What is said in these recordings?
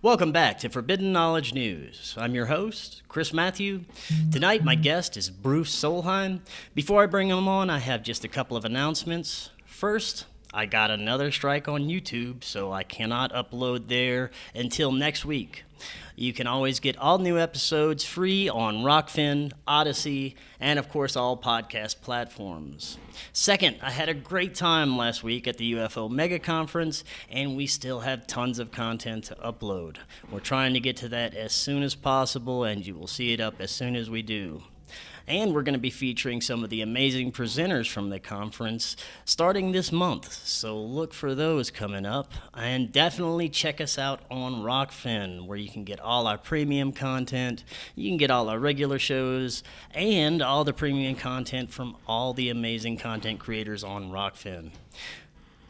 Welcome back to Forbidden Knowledge News. I'm your host, Chris Matthew. Tonight, my guest is Bruce Solheim. Before I bring him on, I have just a couple of announcements. First, I got another strike on YouTube, so I cannot upload there until next week. You can always get all new episodes free on Rokfin, Odyssey, and of course all podcast platforms. Second, I had a great time last week at the UFO Mega Conference, and we still have tons of content to upload. We're trying to get to that as soon as possible, and you will see it up as soon as we do. And we're going to be featuring some of the amazing presenters from the conference starting this month. So look for those coming up. And definitely check us out on Rokfin, where you can get all our premium content. You can get all our regular shows and all the premium content from all the amazing content creators on Rokfin.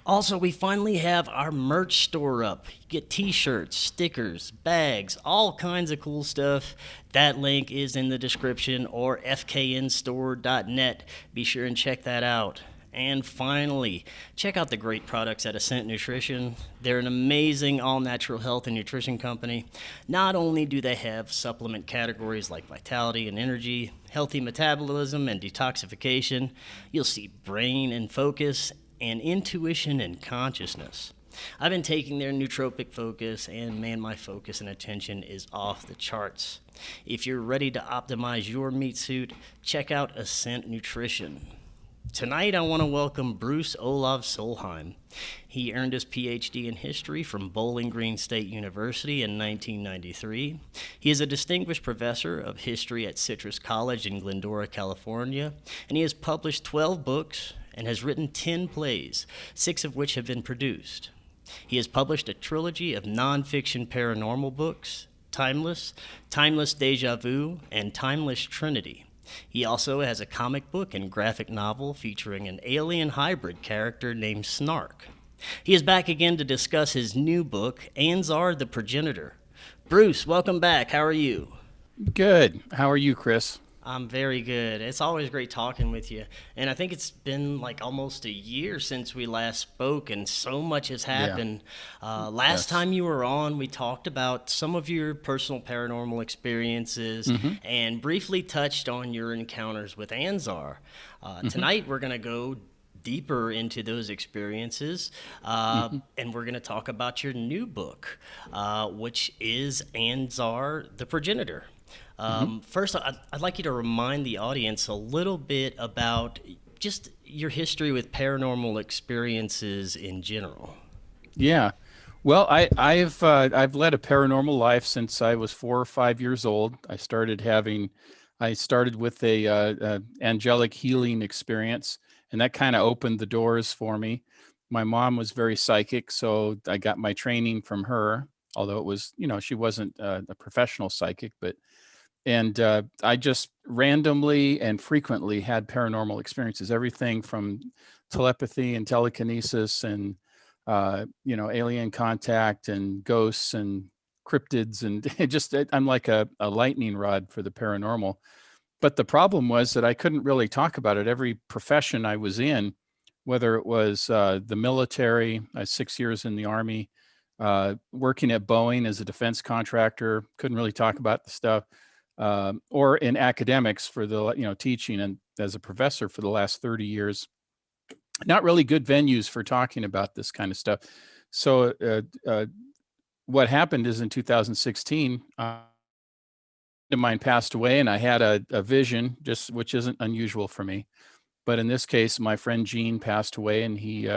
Also, we finally have our merch store up. You get t-shirts, stickers, bags, all kinds of cool stuff. That link is in the description or fknstore.net. Be sure and check that out. And finally, check out the great products at Ascent Nutrition. They're an amazing all-natural health and nutrition company. Not only do they have supplement categories like vitality and energy, healthy metabolism and detoxification, you'll see brain and focus, and intuition and consciousness. I've been taking their nootropic focus, and man, my focus and attention is off the charts. If you're ready to optimize your meat suit, check out Ascent Nutrition. Tonight, I want to welcome Bruce Olav Solheim. He earned his PhD in history from Bowling Green State University in 1993. He is a distinguished professor of history at Citrus College in Glendora, California, and he has published 12 books and has written 10 plays, 6 of which have been produced. He has published a trilogy of nonfiction paranormal books, Timeless, Timeless Deja Vu, and Timeless Trinity. He also has a comic book and graphic novel featuring an alien hybrid character named Snark. He is back again to discuss his new book, Anzar the Progenitor. Bruce, welcome back. How are you? Good. How are you, Chris? I'm very good. It's always great talking with you. And I think it's been like almost a year since we last spoke, and so much has happened. Last time you were on, we talked about some of your personal paranormal experiences and briefly touched on your encounters with Anzar. Tonight, we're going to go deeper into those experiences, and we're going to talk about your new book, which is Anzar the Progenitor. First, I'd like you to remind the audience a little bit about just your history with paranormal experiences in general. Yeah. Well, I've led a paranormal life since I was 4 or 5 years old. I started with a angelic healing experience, and that kind of opened the doors for me. My mom was very psychic, so I got my training from her, although it was, she wasn't a professional psychic, and I just randomly and frequently had paranormal experiences, everything from telepathy and telekinesis and, alien contact and ghosts and cryptids. And I'm like a lightning rod for the paranormal. But the problem was that I couldn't really talk about it. Every profession I was in, whether it was the military, I was 6 years in the Army, working at Boeing as a defense contractor, couldn't really talk about the stuff. Or in academics for the, teaching and as a professor for the last 30 years, not really good venues for talking about this kind of stuff. So what happened is in 2016, a friend of mine passed away, and I had a vision, which isn't unusual for me. But in this case, my friend Gene passed away, and he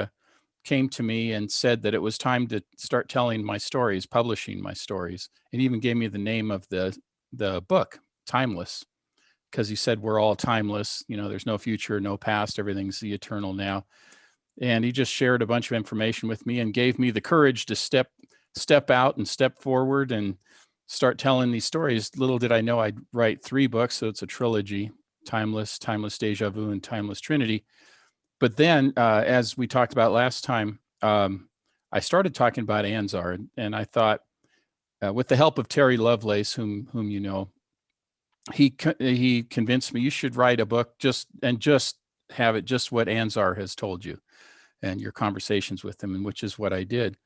came to me and said that it was time to start telling my stories, publishing my stories, and even gave me the name of the book, Timeless, because he said we're all timeless. There's no future, no past, everything's the eternal now. And he just shared a bunch of information with me and gave me the courage to step out and step forward and start telling these stories. Little did I know I'd write 3 books, so it's a trilogy: Timeless, Timeless Deja Vu, and Timeless Trinity. But then, as we talked about last time, I started talking about Anzar, and I thought, with the help of Terry Lovelace, whom you know, he convinced me you should write a book just have it just what Anzar has told you and your conversations with him, and which is what I did.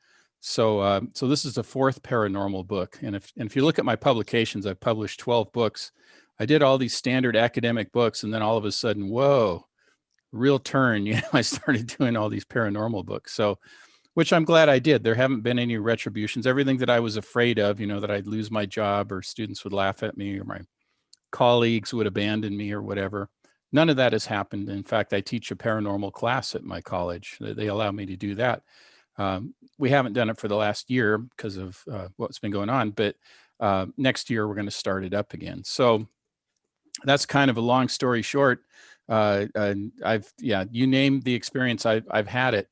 So this is the fourth paranormal book. And if you look at my publications, I've published 12 books. I did all these standard academic books, and then all of a sudden, whoa, real turn. I started doing all these paranormal books. So, which I'm glad I did. There haven't been any retributions. Everything that I was afraid of, that I'd lose my job or students would laugh at me or my colleagues would abandon me or whatever. None of that has happened. In fact, I teach a paranormal class at my college. They allow me to do that. We haven't done it for the last year because of what's been going on, but next year we're going to start it up again. So that's kind of a long story short. You name the experience, I've had it.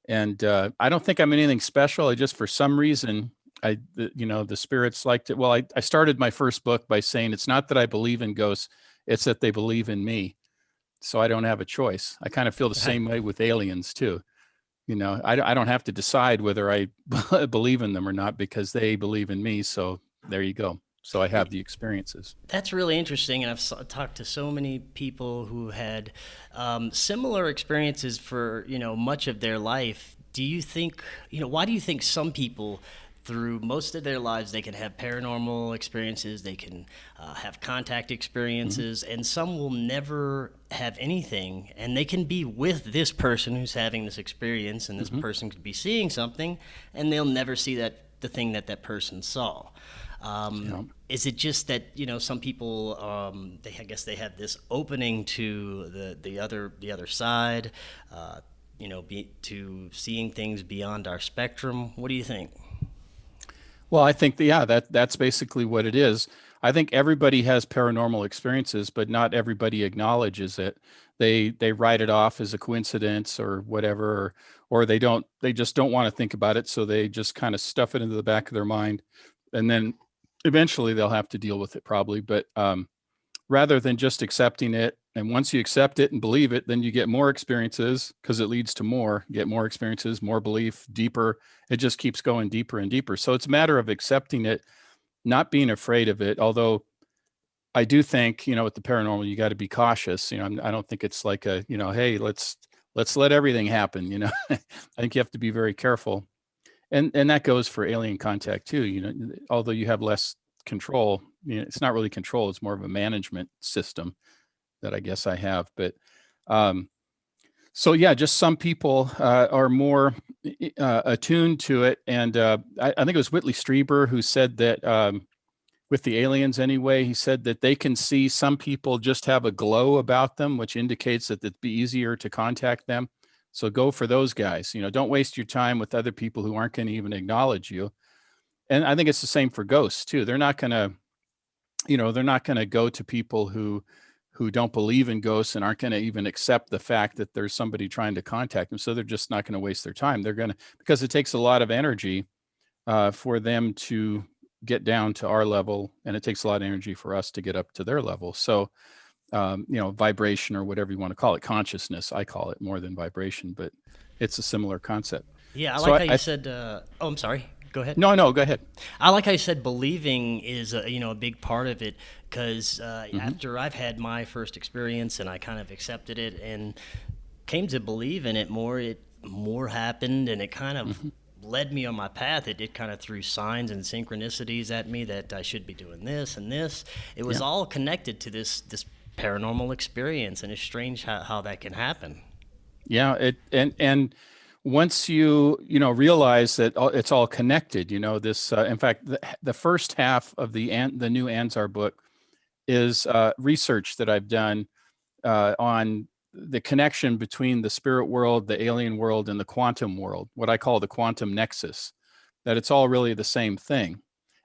And I don't think I'm anything special. I just, for some reason, the spirits liked it. Well, I started my first book by saying, it's not that I believe in ghosts, it's that they believe in me. So I don't have a choice. I kind of feel the same way with aliens too. I don't have to decide whether I believe in them or not because they believe in me. So there you go. So I have the experiences. That's really interesting, and I've talked to so many people who had similar experiences for much of their life. Do you think why do you think some people, through most of their lives, they can have paranormal experiences, they can have contact experiences, and some will never have anything, and they can be with this person who's having this experience, and this person could be seeing something, and they'll never see the thing that person saw. Is it just that some people I guess they have this opening to the other side, to seeing things beyond our spectrum? What do you think? Well, I think that's basically what it is. I think everybody has paranormal experiences, but not everybody acknowledges it. They write it off as a coincidence or whatever, or they just don't want to think about it, so they just kind of stuff it into the back of their mind, and then eventually they'll have to deal with it probably. But rather than just accepting it, and once you accept it and believe it, then you get more experiences because it leads to more. You get more experiences, more belief, deeper. It just keeps going deeper and deeper. So it's a matter of accepting it, not being afraid of it. Although I do think, with the paranormal, you got to be cautious. I don't think it's like hey, let's let everything happen. I think you have to be very careful. And that goes for alien contact too. Although you have less control, it's not really control. It's more of a management system that I guess I have. But so yeah, just some people are more attuned to it. And I think it was Whitley Strieber who said that with the aliens anyway, he said that they can see some people just have a glow about them, which indicates that it'd be easier to contact them. So go for those guys. Don't waste your time with other people who aren't going to even acknowledge you. And I think it's the same for ghosts too. They're not going to go to people who don't believe in ghosts and aren't going to even accept the fact that there's somebody trying to contact them. So they're just not going to waste their time. Because it takes a lot of energy for them to get down to our level, and it takes a lot of energy for us to get up to their level. So vibration or whatever you want to call it, consciousness, I call it, more than vibration, but it's a similar concept. Yeah, I like how you said, I'm sorry, go ahead. No, go ahead. I like how you said believing is a big part of it, because after I've had my first experience and I kind of accepted it and came to believe in it more happened, and it kind of led me on my path. It kind of threw signs and synchronicities at me that I should be doing this and this. It was all connected to this paranormal experience, and it's strange how that can happen. Yeah, and once you realize that it's all connected, this in fact the first half of the new Anzar book is research that I've done on the connection between the spirit world, the alien world, and the quantum world, what I call the quantum nexus, that it's all really the same thing.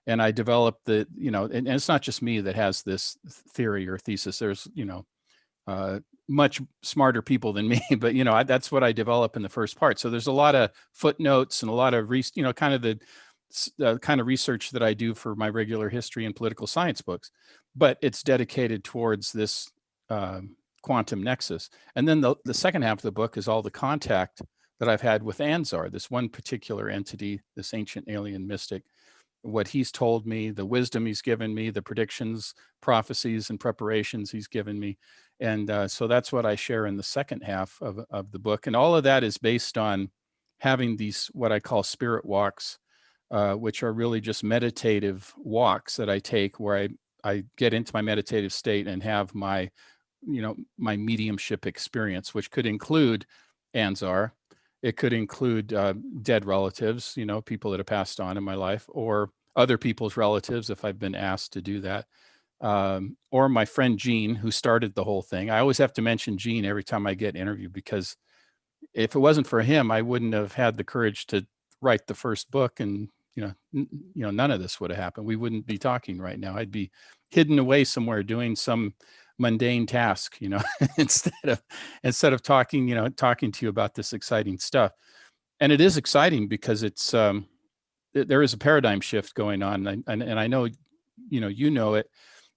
And I developed and it's not just me that has this theory or thesis. There's, much smarter people than me, but, that's what I develop in the first part. So there's a lot of footnotes and a lot of, kind of the kind of research that I do for my regular history and political science books, but it's dedicated towards this quantum nexus. And then the second half of the book is all the contact that I've had with Anzar, this one particular entity, this ancient alien mystic, what he's told me, the wisdom he's given me, the predictions, prophecies, and preparations he's given me. And so that's what I share in the second half of the book. And all of that is based on having these, what I call spirit walks which are really just meditative walks that I take where I get into my meditative state and have my, my mediumship experience, which could include Anzar. It could include dead relatives, people that have passed on in my life, or other people's relatives if I've been asked to do that. Or my friend Gene, who started the whole thing. I always have to mention Gene every time I get interviewed, because if it wasn't for him, I wouldn't have had the courage to write the first book, and none of this would have happened. We wouldn't be talking right now. I'd be hidden away somewhere doing some mundane task, instead of talking to you about this exciting stuff. And it is exciting because it's there is a paradigm shift going on, and I know you know it,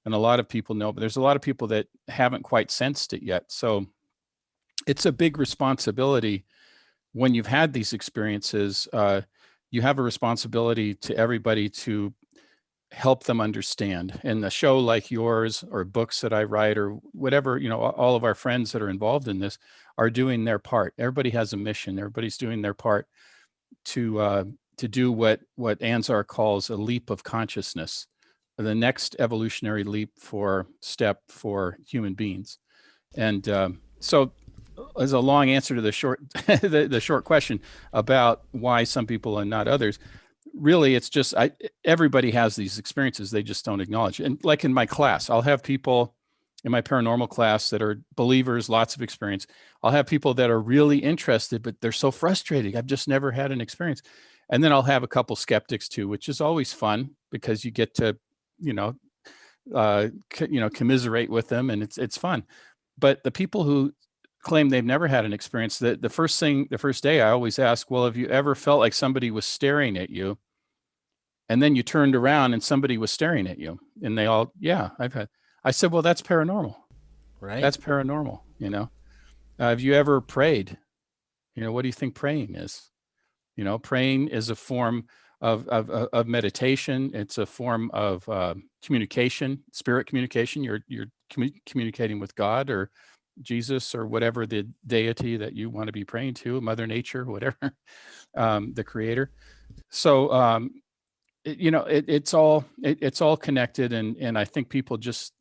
and a lot of people know, but there's a lot of people that haven't quite sensed it yet. So it's a big responsibility when you've had these experiences. You have a responsibility to everybody to help them understand. And a show like yours, or books that I write, or whatever, all of our friends that are involved in this are doing their part. Everybody has a mission. Everybody's doing their part to do what Anzar calls a leap of consciousness, the next evolutionary step for human beings. And so, as a long answer to the short the short question about why some people and not others, really it's just everybody has these experiences, they just don't acknowledge. And like in my class, I'll have people in my paranormal class that are believers, lots of experience. I'll have people that are really interested, but they're so frustrated. I've just never had an experience. And then I'll have a couple skeptics too, which is always fun because you get to commiserate with them, and it's fun. But the people who claim they've never had an experience, the first day I always ask, well, have you ever felt like somebody was staring at you, and then you turned around and somebody was staring at you? And they all, yeah, I've had. I said, well, that's paranormal. Right. That's paranormal. Have you ever prayed? What do you think praying is? Praying is a form of meditation. It's a form of communication, spirit communication. You're communicating with God or Jesus or whatever the deity that you want to be praying to, Mother Nature, whatever, the creator. So, it's all connected. And I think people just,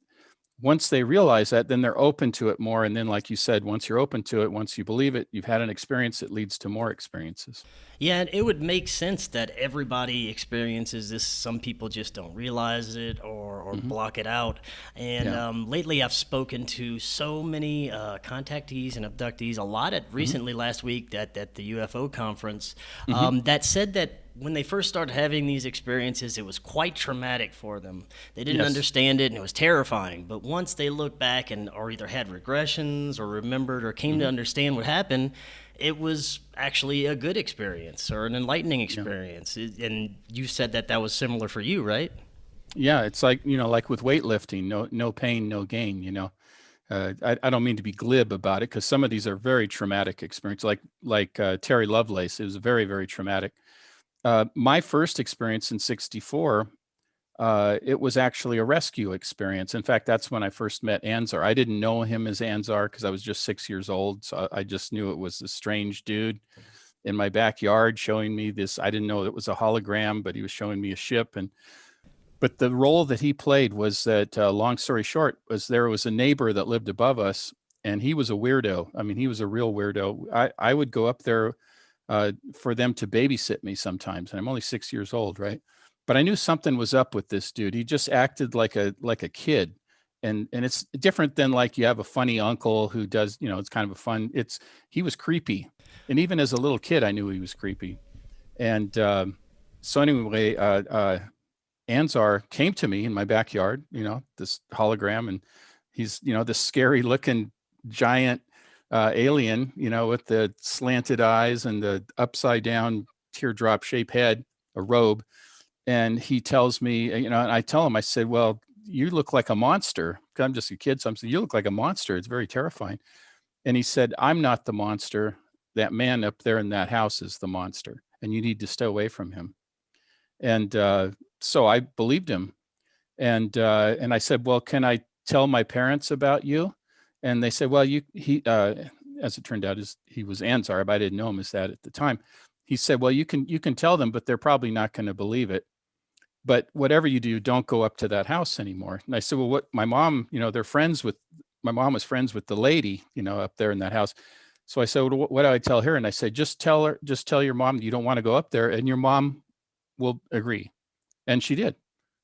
once they realize that, then they're open to it more. And then, like you said, once you're open to it, once you believe it, you've had an experience, it leads to more experiences. Yeah, and it would make sense that everybody experiences this. Some people just don't realize it or block it out. And lately I've spoken to so many contactees and abductees, a lot recently last week at the UFO conference, that said that when they first started having these experiences, it was quite traumatic for them. They didn't understand it, and it was terrifying. But once they looked back or either had regressions or remembered or came to understand what happened, it was actually a good experience or an enlightening experience. And you said that was similar for you, right? Yeah, it's like, like with weightlifting, no pain, no gain, I don't mean to be glib about it, because some of these are very traumatic experiences, like Terry Lovelace. It was very, very traumatic. My first experience in '64, it was actually a rescue experience. In fact, that's when I first met Anzar. I didn't know him as Anzar because I was just 6 years old. So I just knew it was a strange dude in my backyard showing me this. I didn't know it was a hologram, but he was showing me a ship. But the role that he played was that, long story short, there was a neighbor that lived above us, and he was a weirdo. I mean, he was a real weirdo. I would go up there for them to babysit me sometimes, and I'm only 6 years old, right? But I knew something was up with this dude. He just acted like a kid, and it's different than like you have a funny uncle who does, it's kind of a fun. He was creepy, and even as a little kid, I knew he was creepy. And so anyway, Anzar came to me in my backyard, this hologram, and he's, this scary looking giant alien, with the slanted eyes and the upside down teardrop shaped head, a robe. And he tells me, and I tell him, I said, well, you look like a monster. I'm just a kid. So I'm saying, you look like a monster. It's very terrifying. And he said, I'm not the monster. That man up there in that house is the monster, and you need to stay away from him. And so I believed him. And I said, well, can I tell my parents about you? And they said, well, he as it turned out, he was Anzar, but I didn't know him as that at the time. he said, well, you can tell them, but they're probably not going to believe it. But whatever you do, don't go up to that house anymore. And I said, well, what my mom, my mom was friends with the lady, up there in that house. So I said, well, what do I tell her? And I said, just tell your mom you don't want to go up there, and your mom will agree. And she did.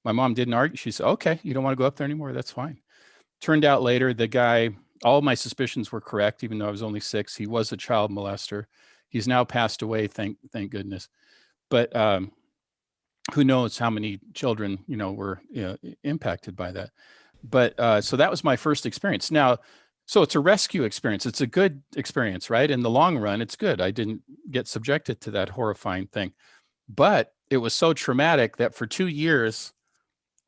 My mom didn't argue. She said, okay, you don't want to go up there anymore. That's fine. Turned out later, the guy, all my suspicions were correct, even though I was only 6. He was a child molester. He's now passed away, thank goodness. But who knows how many children, were impacted by that. But so that was my first experience. Now, so it's a rescue experience. It's a good experience, right? In the long run, it's good. I didn't get subjected to that horrifying thing. But it was so traumatic that for 2 years,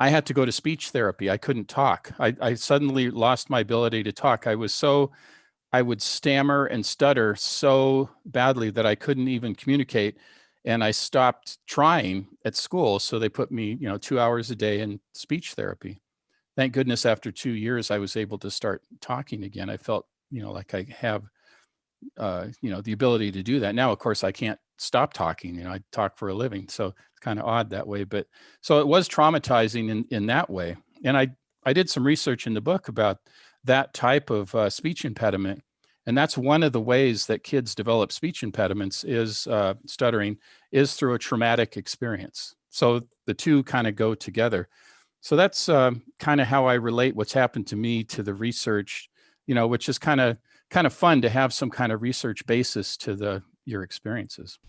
I had to go to speech therapy. I couldn't talk. I suddenly lost my ability to talk. I would stammer and stutter so badly that I couldn't even communicate. And I stopped trying at school. So they put me, 2 hours a day in speech therapy. Thank goodness after 2 years, I was able to start talking again. I felt, like I have, the ability to do that. Now, of course, I can't stop talking. I talk for a living. So it's kind of odd that way. But so it was traumatizing in that way. And I did some research in the book about that type of speech impediment. And that's one of the ways that kids develop speech impediments is stuttering is through a traumatic experience. So the two kind of go together. So that's kind of how I relate what's happened to me to the research, which is kind of fun to have some kind of research basis to your experiences.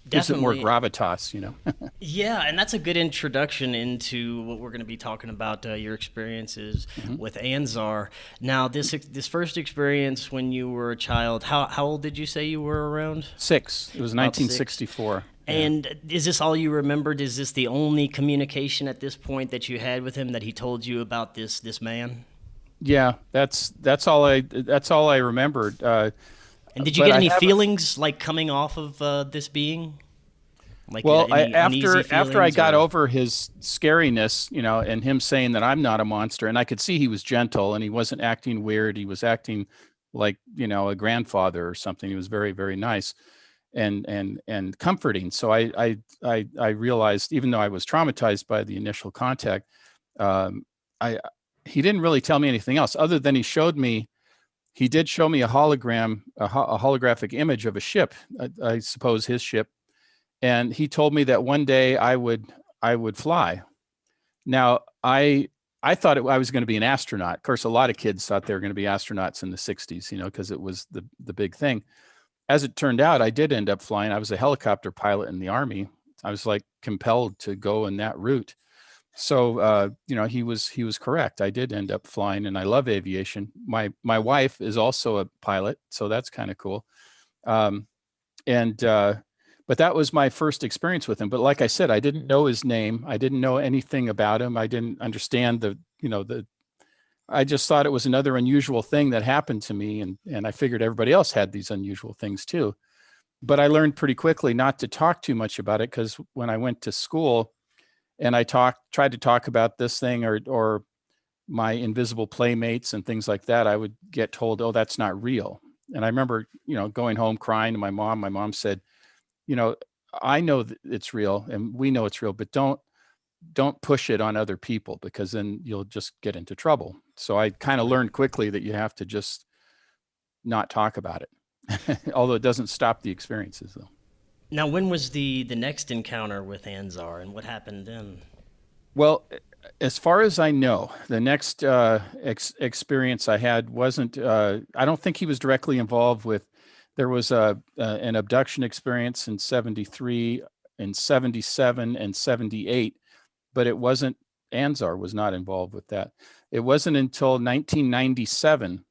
Gives it more gravitas, Yeah, and that's a good introduction into what we're going to be talking about, your experiences with Anzar. Now, this first experience when you were a child, how old did you say you were around? 6. It was 1964. And is this all you remembered? Is this the only communication at this point that you had with him, that he told you about this man? Yeah, that's all I remembered. And did you get any feelings like coming off of this being? Like after I got over his scariness, and him saying that I'm not a monster, and I could see he was gentle and he wasn't acting weird. He was acting like, a grandfather or something. He was very, very nice and comforting. So I realized, even though I was traumatized by the initial contact, he didn't really tell me anything else other than he did show me a holographic image of a ship, I suppose his ship. And he told me that one day I would fly. Now, I thought I was going to be an astronaut. Of course, a lot of kids thought they were going to be astronauts in the 60s, because it was the big thing. As it turned out, I did end up flying. I was a helicopter pilot in the Army. I was like compelled to go in that route. So, he was correct. I did end up flying, and I love aviation. My wife is also a pilot, so that's kind of cool. But that was my first experience with him. But like I said, I didn't know his name. I didn't know anything about him. I didn't understand I just thought it was another unusual thing that happened to me. And I figured everybody else had these unusual things too. But I learned pretty quickly not to talk too much about it, because when I went to school and I tried to talk about this thing or my invisible playmates and things like that, I would get told, oh, that's not real. And I remember, going home crying to my mom. My mom said, I know that it's real and we know it's real, but don't push it on other people, because then you'll just get into trouble. So I kind of learned quickly that you have to just not talk about it, although it doesn't stop the experiences though. Now, when was the next encounter with Anzar, and what happened then? Well, as far as I know, the next experience I had wasn't, I don't think he was directly involved with. There was an abduction experience in 73, in 77, and 78, but it wasn't, Anzar was not involved with that. It wasn't until 1997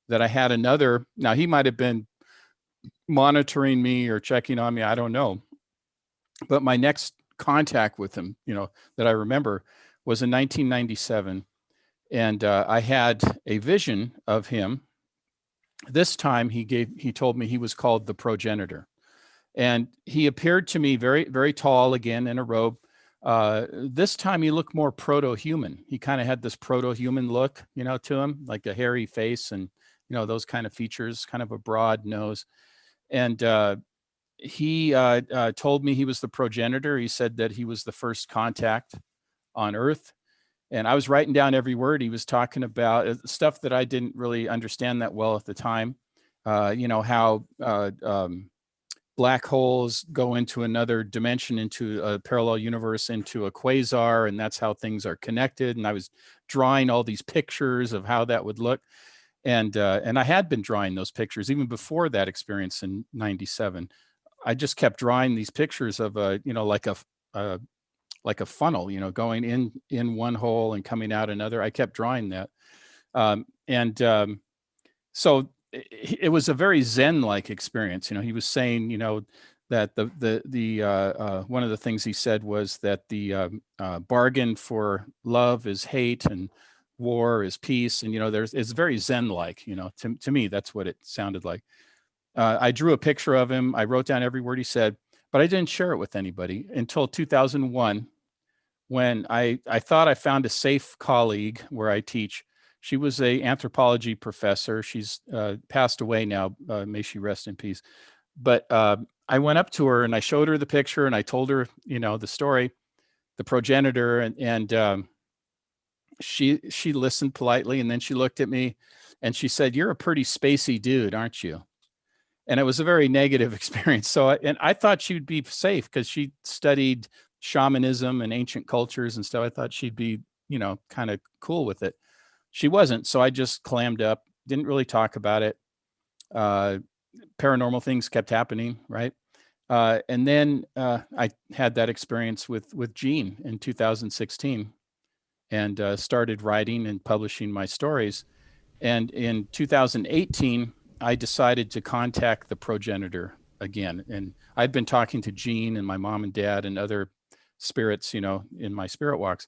that I had another, now he might have been monitoring me or checking on me, I don't know. But my next contact with him, that I remember was in 1997. And I had a vision of him. This time he told me he was called the Progenitor. And he appeared to me very, very tall, again, in a robe. This time he looked more proto-human. He kind of had this proto-human look, to him, like a hairy face and, those kind of features, kind of a broad nose. And he told me he was the progenitor. He said that he was the first contact on Earth. And I was writing down every word he was talking about, stuff that I didn't really understand that well at the time. How black holes go into another dimension, into a parallel universe, into a quasar, and that's how things are connected. And I was drawing all these pictures of how that would look. And I had been drawing those pictures even before that experience in '97. I just kept drawing these pictures of like a funnel, going in one hole and coming out another. I kept drawing that. So it was a very Zen-like experience. He was saying, that the one of the things he said was that the bargain for love is hate and war is peace. And, it's very Zen-like, to me, that's what it sounded like. I drew a picture of him. I wrote down every word he said, but I didn't share it with anybody until 2001, when I thought I found a safe colleague where I teach. She was a anthropology professor. She's passed away now. May she rest in peace. But I went up to her and I showed her the picture and I told her, the story, the progenitor, and she listened politely, and then she looked at me and she said, "You're a pretty spacey dude, aren't you?" And it was a very negative experience. So, I thought she'd be safe because she studied shamanism and ancient cultures and stuff. I thought she'd be, kind of cool with it. She wasn't. So I just clammed up, didn't really talk about it. Paranormal things kept happening, right? And then I had that experience with Gene in 2016, and started writing and publishing my stories. And in 2018, I decided to contact the progenitor again. And I'd been talking to Gene and my mom and dad and other spirits, in my spirit walks.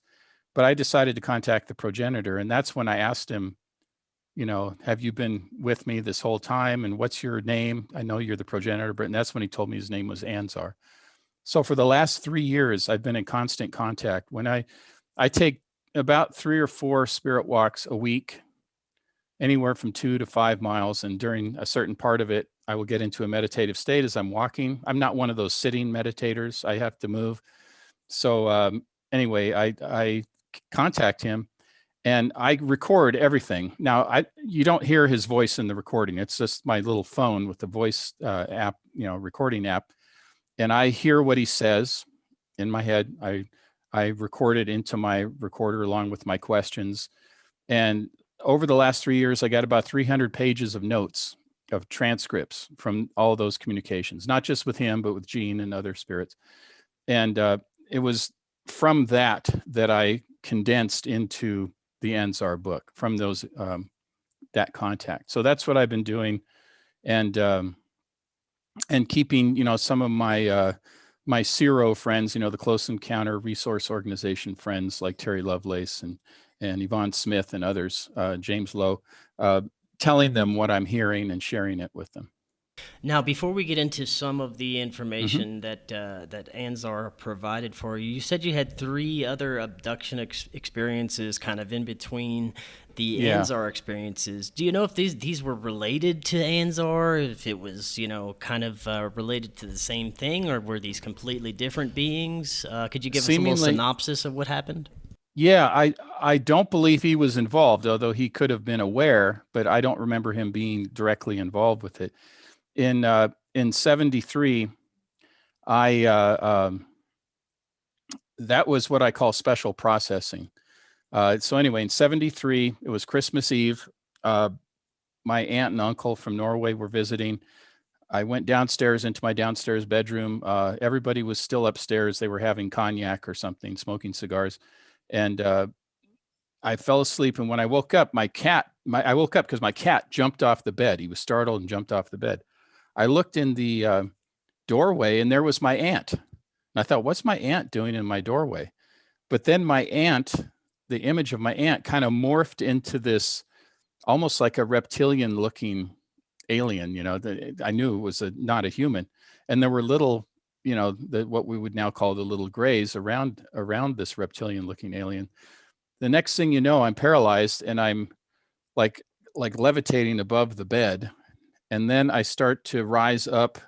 But I decided to contact the progenitor. And that's when I asked him, have you been with me this whole time? And what's your name? I know you're the progenitor, but and that's when he told me his name was Anzar. So for the last 3 years, I've been in constant contact. When I take about 3 or 4 spirit walks a week, anywhere from 2 to 5 miles. And during a certain part of it, I will get into a meditative state as I'm walking. I'm not one of those sitting meditators. I have to move. So anyway, I contact him and I record everything. Now, you don't hear his voice in the recording. It's just my little phone with the voice app, recording app. And I hear what he says in my head. I record it into my recorder along with my questions. And over the last 3 years, I got about 300 pages of notes, of transcripts from all those communications, not just with him, but with Gene and other spirits. And it was from that I condensed into the Anzar book, from those that contact. So that's what I've been doing, and keeping some of my my CERO friends, the Close Encounter Resource Organization friends like Terry Lovelace and Yvonne Smith and others, James Lowe, telling them what I'm hearing and sharing it with them. Now, before we get into some of the information that Anzar provided for you, you said you had 3 other abduction experiences kind of in between the Anzar experiences. Do you know if these were related to Anzar, if it was, kind of related to the same thing, or were these completely different beings? Could you give us a little synopsis of what happened? Yeah, I don't believe he was involved, although he could have been aware, but I don't remember him being directly involved with it. In 73, that was what I call special processing. So anyway, in 73, it was Christmas Eve. My aunt and uncle from Norway were visiting. I went downstairs into my downstairs bedroom. Everybody was still upstairs. They were having cognac or something, smoking cigars. And I fell asleep. And when I woke up, I woke up because my cat jumped off the bed. He was startled and jumped off the bed. I looked in the doorway and there was my aunt. And I thought, what's my aunt doing in my doorway? But then my aunt, the image of my aunt kind of morphed into this almost like a reptilian looking alien, I knew it was not a human. And there were little, what we would now call the little grays around this reptilian looking alien. The next thing you know, I'm paralyzed and I'm like levitating above the bed. And then I start to rise up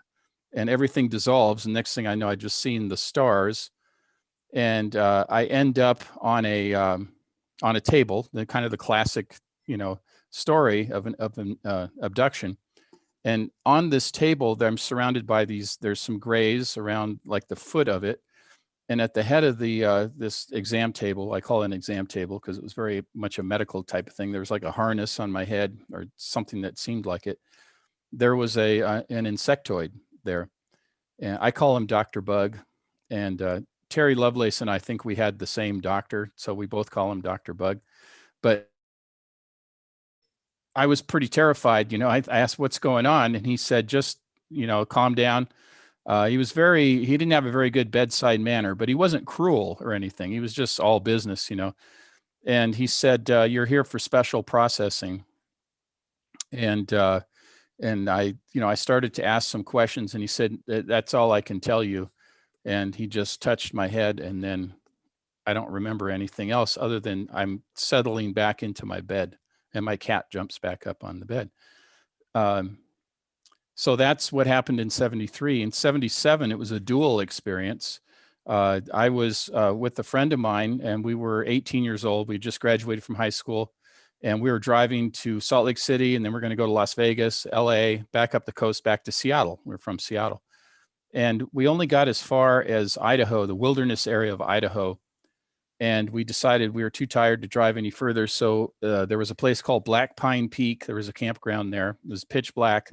and everything dissolves. And next thing I know, I just seen the stars, and I end up on a table, the kind of the classic, story of an abduction. And on this table, I'm surrounded by there's some grays around like the foot of it. And at the head of this exam table, I call it an exam table because it was very much a medical type of thing. There was like a harness on my head or something that seemed like it. There was an insectoid there. And I call him Dr. Bug. And Terry Lovelace and I think we had the same doctor, so we both call him Dr. Bug. But I was pretty terrified. I asked what's going on, and he said, just, calm down. He didn't have a very good bedside manner, but he wasn't cruel or anything. He was just all business, And he said, you're here for special processing. And I started to ask some questions, and he said, that's all I can tell you. And he just touched my head, and then I don't remember anything else other than I'm settling back into my bed, and my cat jumps back up on the bed. So that's what happened in 73. In 77, it was a dual experience. I was with a friend of mine, and we were 18 years old. We just graduated from high school, and we were driving to Salt Lake City, and then we're going to go to Las Vegas, LA, back up the coast, back to Seattle. We're from Seattle. And we only got as far as Idaho, the wilderness area of Idaho. And we decided we were too tired to drive any further. So there was a place called Black Pine Peak. There was a campground there. It was pitch black.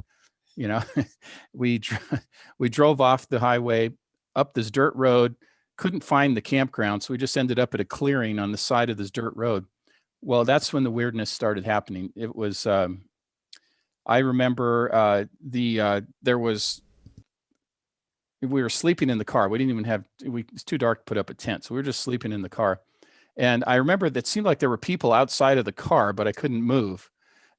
We drove off the highway up this dirt road, couldn't find the campground. So we just ended up at a clearing on the side of this dirt road. Well, that's when the weirdness started happening. It was, I remember we were sleeping in the car. We didn't even it's too dark to put up a tent. So we were just sleeping in the car. And I remember that it seemed like there were people outside of the car, but I couldn't move.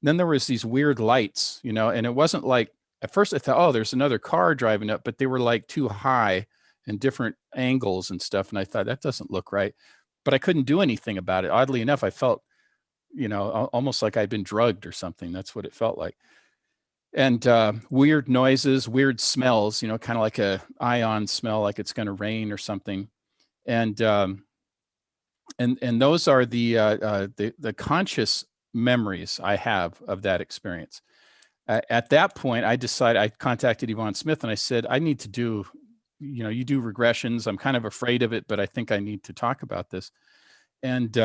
And then there was these weird lights, and it wasn't like, at first I thought, oh, there's another car driving up, but they were like too high and different angles and stuff. And I thought, that doesn't look right. But I couldn't do anything about it. Oddly enough, I felt, almost like I'd been drugged or something. That's what it felt like. And weird noises, weird smells, kind of like a ion smell, like it's going to rain or something. And those are the conscious memories I have of that experience. At that point, I contacted Yvonne Smith and I said, I need to do, you do regressions. I'm kind of afraid of it, but I think I need to talk about this. And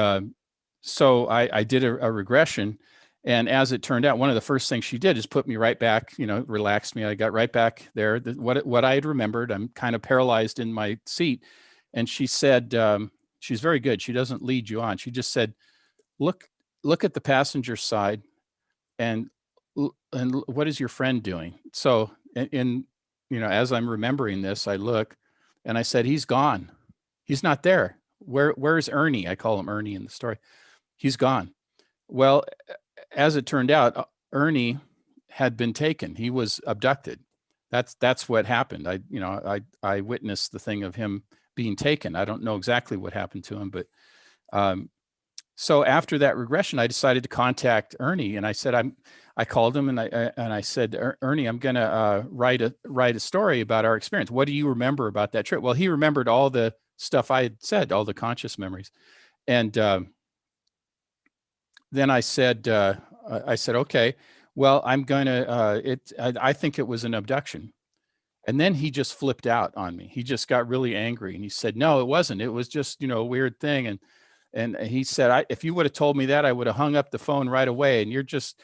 so I did a regression. And as it turned out, one of the first things she did is put me right back, relaxed me. I got right back there. What I had remembered, I'm kind of paralyzed in my seat. And she said, she's very good. She doesn't lead you on. She just said, look at the passenger side and what is your friend doing? So as I'm remembering this, I look and I said, he's gone. He's not there. Where's Ernie? I call him Ernie in the story. He's gone. Well, as it turned out, Ernie had been taken. He was abducted. That's what happened. I witnessed the thing of him being taken. I don't know exactly what happened to him, but so after that regression, I decided to contact Ernie, and I said I called him and I said, Ernie, I'm going to write a story about our experience. What do you remember about that trip? Well, he remembered all the stuff I had said, all the conscious memories, and then I said, okay, well, I'm going to, I think it was an abduction. And then he just flipped out on me. He just got really angry and he said, no, it wasn't. It was just, a weird thing. And he said, if you would have told me that, I would have hung up the phone right away. And you're just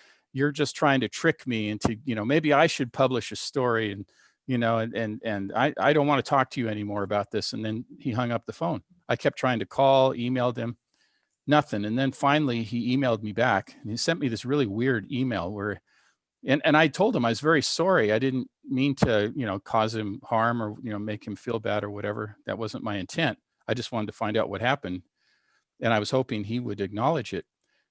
trying to trick me into, maybe I should publish a story and, and I don't want to talk to you anymore about this. And then he hung up the phone. I kept trying to call, emailed him. Nothing. And then finally he emailed me back and he sent me this really weird email where, and I told him I was very sorry. I didn't mean to, cause him harm or, make him feel bad or whatever. That wasn't my intent. I just wanted to find out what happened. And I was hoping he would acknowledge it.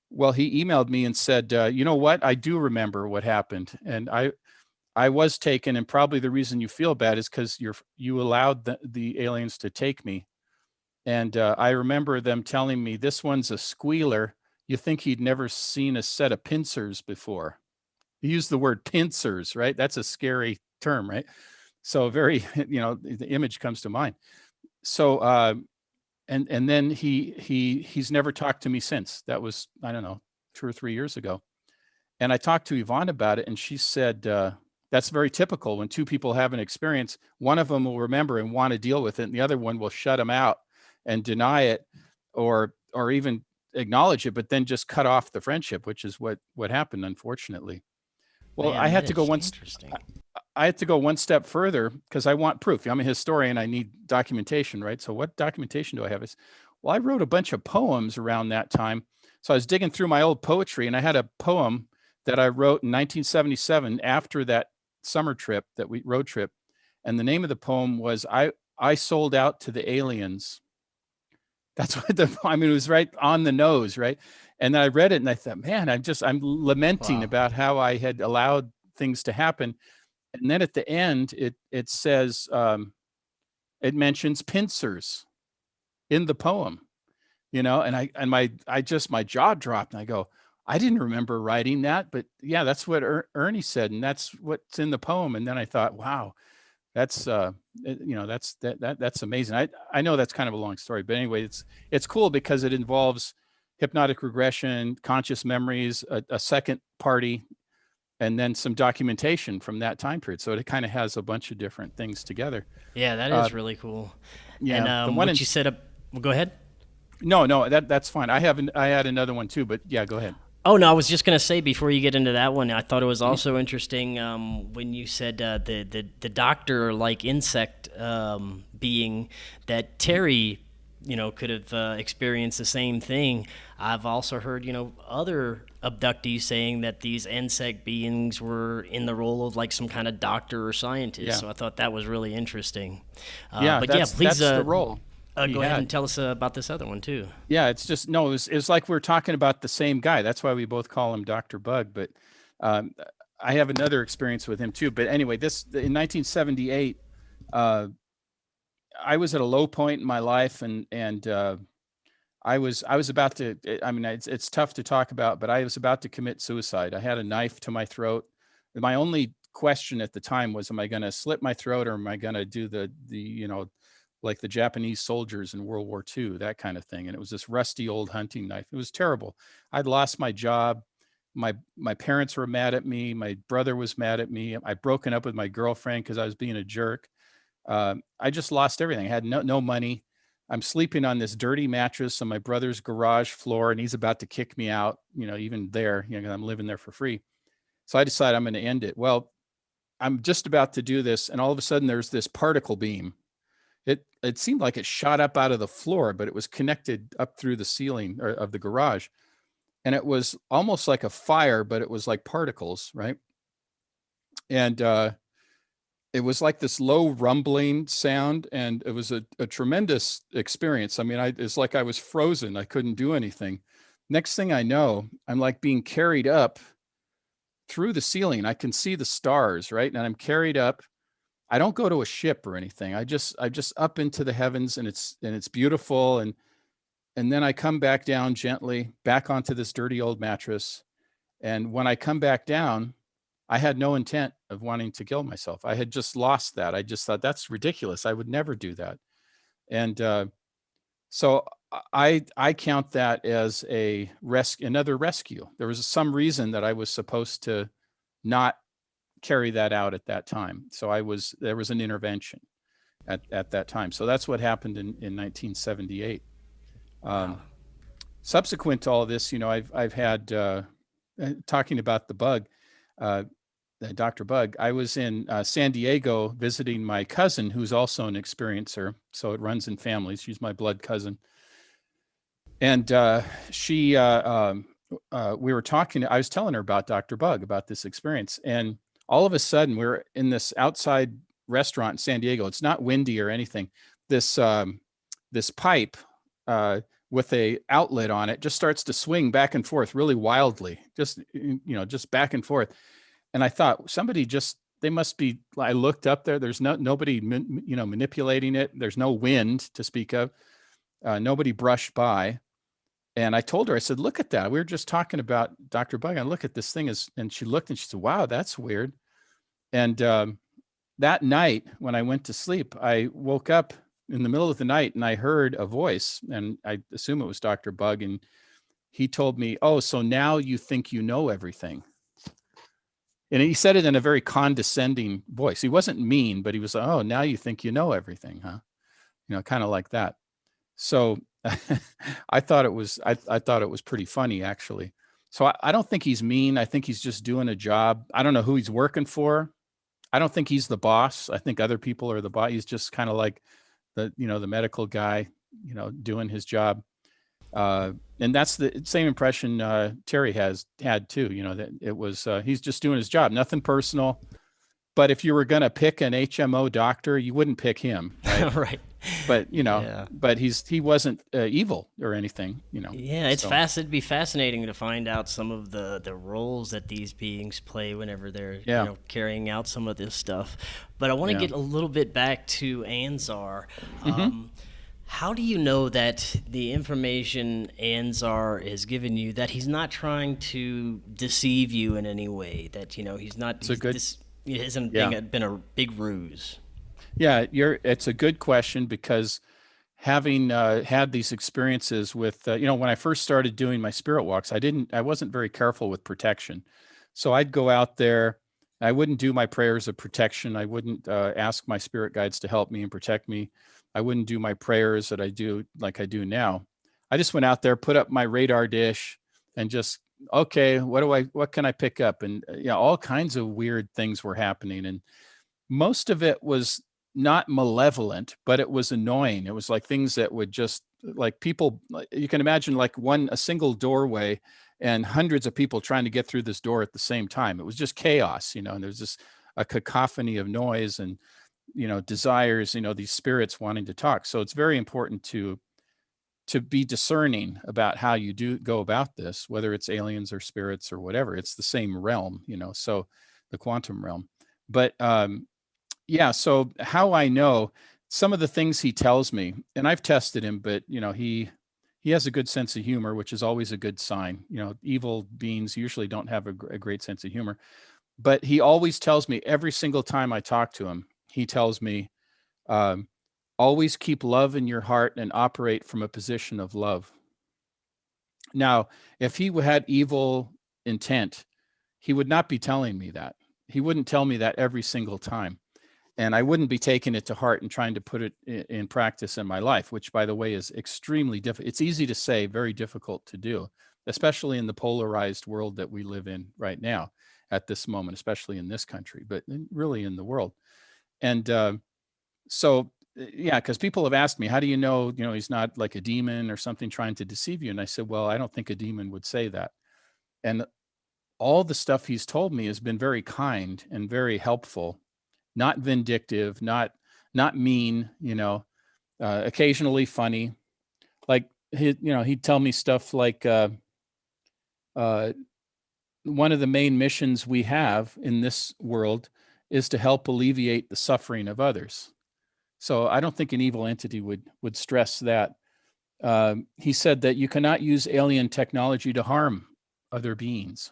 Well, he emailed me and said, you know what? I do remember what happened. And I was taken. And probably the reason you feel bad is because you allowed the aliens to take me. And I remember them telling me, this one's a squealer. You think he'd never seen a set of pincers before. He used the word pincers, right? That's a scary term, right? So very, the image comes to mind. So, and then he's never talked to me since. That was, I don't know, 2 or 3 years ago. And I talked to Yvonne about it, and she said, that's very typical. When two people have an experience, one of them will remember and want to deal with it, and the other one will shut them out and deny it, or even acknowledge it, but then just cut off the friendship, which is what happened, unfortunately. Well, Man, I that had to go is one. interesting. I had to go one step further because I want proof. I'm a historian. I need documentation, right? So what documentation do I have? Well, I wrote a bunch of poems around that time. So I was digging through my old poetry, and I had a poem that I wrote in 1977 after that summer trip, road trip. And the name of the poem was I Sold Out to the Aliens. That's what it was right on the nose, right? And then I read it and I thought, man, I'm lamenting Wow. about how I had allowed things to happen. And then at the end, it says, it mentions pincers in the poem, and my jaw dropped, and I go, I didn't remember writing that, but yeah, that's what Ernie said, and that's what's in the poem. And then I thought, wow, that's that's amazing. I know that's kind of a long story, but anyway, it's cool because it involves hypnotic regression, conscious memories, a second party, and then some documentation from that time period. So it kind of has a bunch of different things together. Yeah, that is really cool. Yeah, And the one what you set up, well, go ahead. no, that's fine. I had another one too, but yeah, go ahead. Oh no, I was just gonna say before you get into that one, I thought it was also interesting when you said the doctor like insect being that Terry, could have experienced the same thing. I've also heard other abductees saying that these insect beings were in the role of like some kind of doctor or scientist. Yeah. So I thought that was really interesting. Yeah, But that's please the role. go ahead and tell us about this other one too. Yeah, it's just no. It's like we're talking about the same guy. That's why we both call him Dr. Bug. But um, I have another experience with him too. But anyway, in 1978, I was at a low point in my life, and I was about to. I mean, it's tough to talk about, but I was about to commit suicide. I had a knife to my throat. My only question at the time was, am I going to slit my throat, or am I going to do the like the Japanese soldiers in World War II, that kind of thing? And it was this rusty old hunting knife. It was terrible. I'd lost my job. My parents were mad at me. My brother was mad at me. I'd broken up with my girlfriend because I was being a jerk. I just lost everything. I had no money. I'm sleeping on this dirty mattress on my brother's garage floor, and he's about to kick me out, even there, I'm living there for free. So I decided I'm going to end it. Well, I'm just about to do this, and all of a sudden there's this particle beam. It seemed like it shot up out of the floor, but it was connected up through the ceiling of the garage. And it was almost like a fire, but it was like particles, right? And it was like this low rumbling sound, and it was a tremendous experience. I mean, it's like I was frozen. I couldn't do anything. Next thing I know, I'm like being carried up through the ceiling. I can see the stars, right? And I'm carried up. I don't go to a ship or anything. I just up into the heavens, and it's beautiful. And then I come back down gently, back onto this dirty old mattress. And when I come back down, I had no intent of wanting to kill myself. I had just lost that. I just thought, that's ridiculous. I would never do that. And so I count that as another rescue. There was some reason that I was supposed to not carry that out at that time. So there was an intervention at that time. So that's what happened in 1978. Wow. Subsequent to all this, I've had talking about the bug, Dr. Bug. I was in San Diego visiting my cousin, who's also an experiencer. So it runs in families. She's my blood cousin. And we were talking, I was telling her about Dr. Bug, about this experience. And all of a sudden, we're in this outside restaurant in San Diego. It's not windy or anything. This pipe with a outlet on it just starts to swing back and forth really wildly, just back and forth. And I thought, they must be. I looked up there. There's nobody manipulating it. There's no wind to speak of. Nobody brushed by. And I told her, I said, look at that. We were just talking about Dr. Bug. I look at this thing and she looked and she said, wow, that's weird. And that night when I went to sleep, I woke up in the middle of the night and I heard a voice, and I assume it was Dr. Bug. And he told me, "Oh, so now you think you know everything." And he said it in a very condescending voice. He wasn't mean, but he was like, "Oh, now you think you know everything, huh?" Kind of like that. So I thought it was, I thought it was pretty funny, actually. So I don't think he's mean. I think he's just doing a job. I don't know who he's working for. I don't think he's the boss. I think other people are the boss. He's just kind of like the medical guy, doing his job. And that's the same impression Terry has had too, that it was, he's just doing his job, nothing personal. But if you were going to pick an HMO doctor, you wouldn't pick him. Right. Right. But, Yeah. but he wasn't evil or anything, Yeah, it's so, it'd be fascinating to find out some of the roles that these beings play whenever they're yeah. carrying out some of this stuff. But I want to Yeah. get a little bit back to Anzar. Mm-hmm. How do you know that the information Anzar is giving you, that he's not trying to deceive you in any way? That he's not. It's a good, This it hasn't yeah. been a big ruse. Yeah. It's a good question, because having had these experiences with, when I first started doing my spirit walks, I wasn't very careful with protection. So I'd go out there, I wouldn't do my prayers of protection. I wouldn't ask my spirit guides to help me and protect me. I wouldn't do my prayers that I do like I do now. I just went out there, put up my radar dish, and just, okay, what can I pick up? And all kinds of weird things were happening. And most of it was not malevolent, but it was annoying. It was like things that would just, like, people, you can imagine, like a single doorway and hundreds of people trying to get through this door at the same time. It was just chaos, and there's just a cacophony of noise and, desires, these spirits wanting to talk. So it's very important to be discerning about how you do go about this, whether it's aliens or spirits or whatever. It's the same realm, so the quantum realm. But yeah, so how I know, some of the things he tells me, and I've tested him, but he has a good sense of humor, which is always a good sign. Evil beings usually don't have a great sense of humor, but he always tells me, every single time I talk to him, he tells me, um, always keep love in your heart and operate from a position of love. Now, if he had evil intent, he would not be telling me that. He wouldn't tell me that every single time. And I wouldn't be taking it to heart and trying to put it in practice in my life, which, by the way, is extremely difficult. It's easy to say, very difficult to do, especially in the polarized world that we live in right now at this moment, especially in this country, but really in the world. And so, yeah, because people have asked me, how do you know, he's not like a demon or something trying to deceive you? And I said, well, I don't think a demon would say that. And all the stuff he's told me has been very kind and very helpful, not vindictive, not mean, occasionally funny. Like he'd tell me stuff like, one of the main missions we have in this world is to help alleviate the suffering of others. So I don't think an evil entity would stress that. He said that you cannot use alien technology to harm other beings,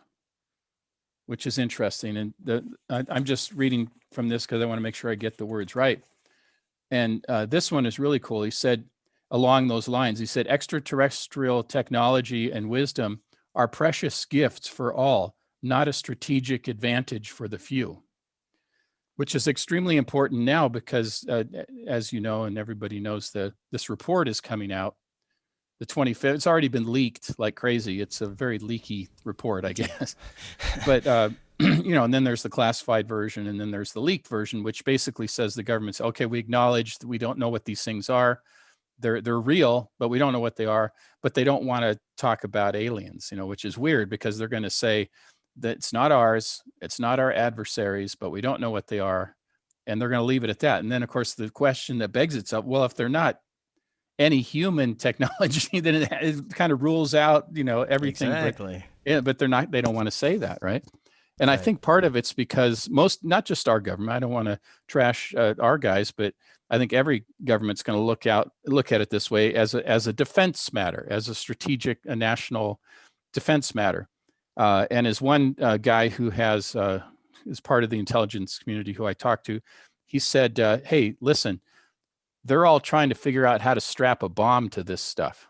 which is interesting. And I'm just reading from this because I want to make sure I get the words right. And this one is really cool. He said, along those lines, he said, extraterrestrial technology and wisdom are precious gifts for all, not a strategic advantage for the few, which is extremely important now because, as you know, and everybody knows, this report is coming out the 25th. It's already been leaked like crazy. It's a very leaky report, I guess. But, and then there's the classified version, and then there's the leaked version, which basically says the government's, okay, we acknowledge that we don't know what these things are. They're real, but we don't know what they are. But they don't want to talk about aliens, which is weird because they're going to say that it's not ours, it's not our adversaries, but we don't know what they are. And they're going to leave it at that. And then, of course, the question that begs itself, well, if they're not any human technology, then it kind of rules out, everything. Exactly. But they don't want to say that, right? And Right. I think part of it's because not just our government, I don't want to trash our guys, but I think every government's going to look at it this way as a defense matter, as a strategic, a national defense matter. And as one guy who is part of the intelligence community who I talked to, he said, hey, listen, they're all trying to figure out how to strap a bomb to this stuff.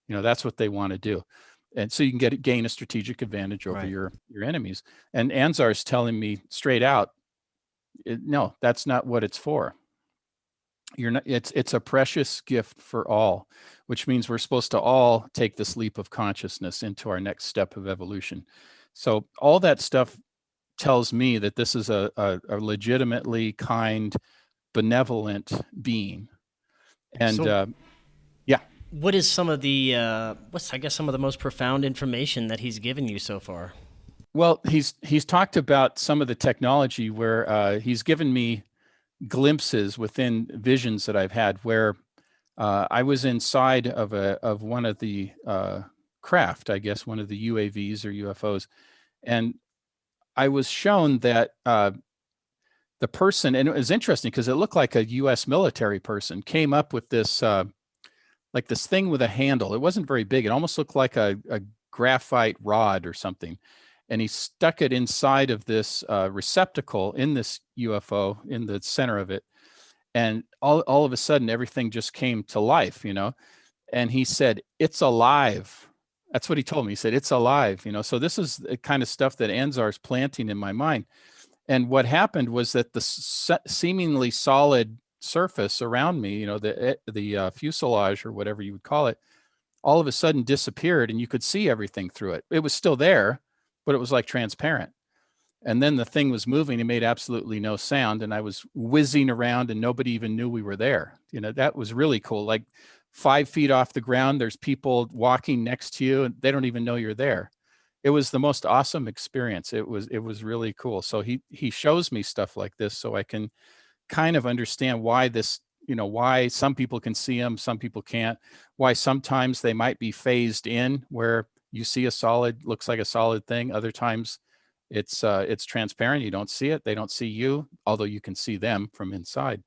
That's what they want to do. And so you can gain a strategic advantage over your enemies. And Anzar is telling me straight out, no, that's not what it's for. It's a precious gift for all, which means we're supposed to all take this leap of consciousness into our next step of evolution. So all that stuff tells me that this is a legitimately kind, benevolent being. And yeah. What is some of the some of the most profound information that he's given you so far? Well, he's talked about some of the technology where he's given me glimpses within visions that I've had where I was inside of one of the craft, I guess, one of the UAVs or UFOs, and I was shown that the person, and it was interesting because it looked like a U.S. military person, came up with this like this thing with a handle. It wasn't very big. It almost looked like a graphite rod or something. And he stuck it inside of this receptacle in this UFO in the center of it. And all of a sudden, everything just came to life, And he said, it's alive. That's what he told me. He said, it's alive, So this is the kind of stuff that Anzar's planting in my mind. And what happened was that the seemingly solid surface around me, the fuselage or whatever you would call it, all of a sudden disappeared and you could see everything through it. It was still there, but it was like transparent. And then the thing was moving and made absolutely no sound. And I was whizzing around and nobody even knew we were there. That was really cool. Like 5 feet off the ground, there's people walking next to you and they don't even know you're there. It was the most awesome experience. It was really cool. So he shows me stuff like this so I can kind of understand why this, why some people can see them, some people can't, why sometimes they might be phased in where you see a solid, looks like a solid thing. Other times it's transparent. You don't see it. They don't see you, although you can see them from inside.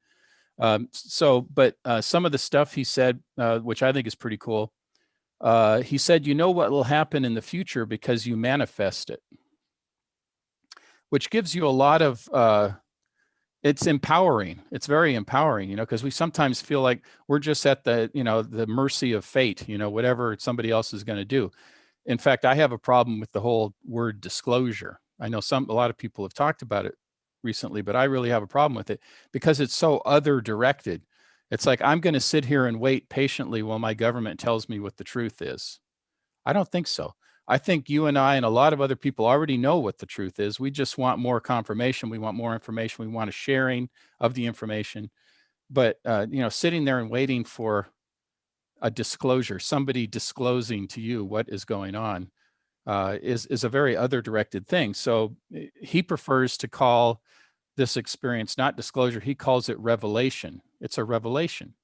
But some of the stuff he said, which I think is pretty cool, he said, what will happen in the future because you manifest it, which gives you a lot of, it's empowering. It's very empowering, because we sometimes feel like we're just at the mercy of fate, whatever somebody else is going to do. In fact, I have a problem with the whole word disclosure. I know a lot of people have talked about it recently, but I really have a problem with it because it's so other directed. It's like, I'm going to sit here and wait patiently while my government tells me what the truth is. I don't think so. I think you and I and a lot of other people already know what the truth is. We just want more confirmation. We want more information. We want a sharing of the information. But, sitting there and waiting for a disclosure, somebody disclosing to you what is going on, is a very other directed thing. So he prefers to call this experience not disclosure. He calls it revelation. It's a revelation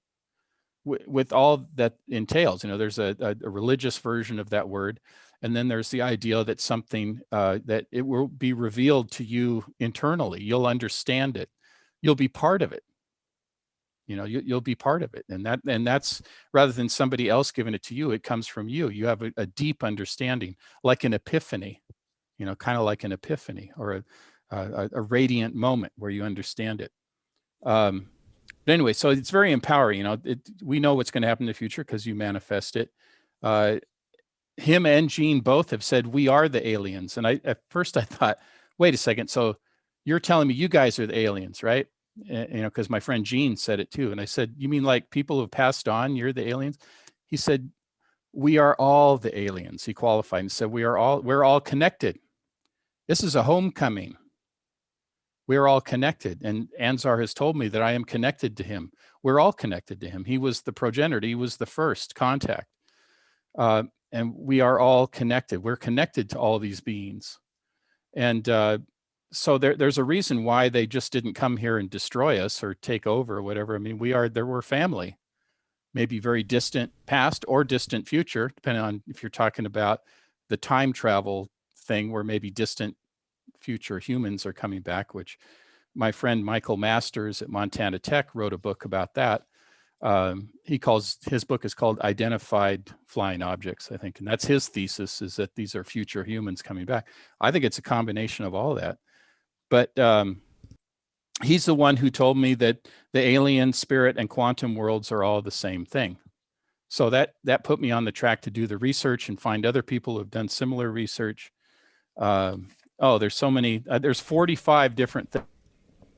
with all that entails. There's a religious version of that word. And then there's the idea that something that it will be revealed to you internally. You'll understand it. You'll be part of it. You'll be part of it. And that's rather than somebody else giving it to you, it comes from you. You have a deep understanding, like an epiphany, kind of like an epiphany or a radiant moment where you understand it. But anyway, so it's very empowering. We know what's going to happen in the future because you manifest it. Him and Gene both have said we are the aliens. And at first I thought, wait a second. So you're telling me you guys are the aliens, right? Because my friend Gene said it too. And I said, you mean like people who have passed on, you're the aliens? He said, we are all the aliens. He qualified and said, we're all connected. This is a homecoming. We're all connected. And Anzar has told me that I am connected to him. We're all connected to him. He was the progenitor. He was the first contact. And we are all connected. We're connected to all these beings. And so there's a reason why they just didn't come here and destroy us or take over or whatever. I mean, we're family, maybe very distant past or distant future, depending on if you're talking about the time travel thing where maybe distant future humans are coming back, which my friend Michael Masters at Montana Tech wrote a book about that. His book is called Identified Flying Objects, I think. And that's his thesis, is that these are future humans coming back. I think it's a combination of all that. But he's the one who told me that the alien, spirit, and quantum worlds are all the same thing. So that put me on the track to do the research and find other people who've done similar research. There's so many. There's 45 different things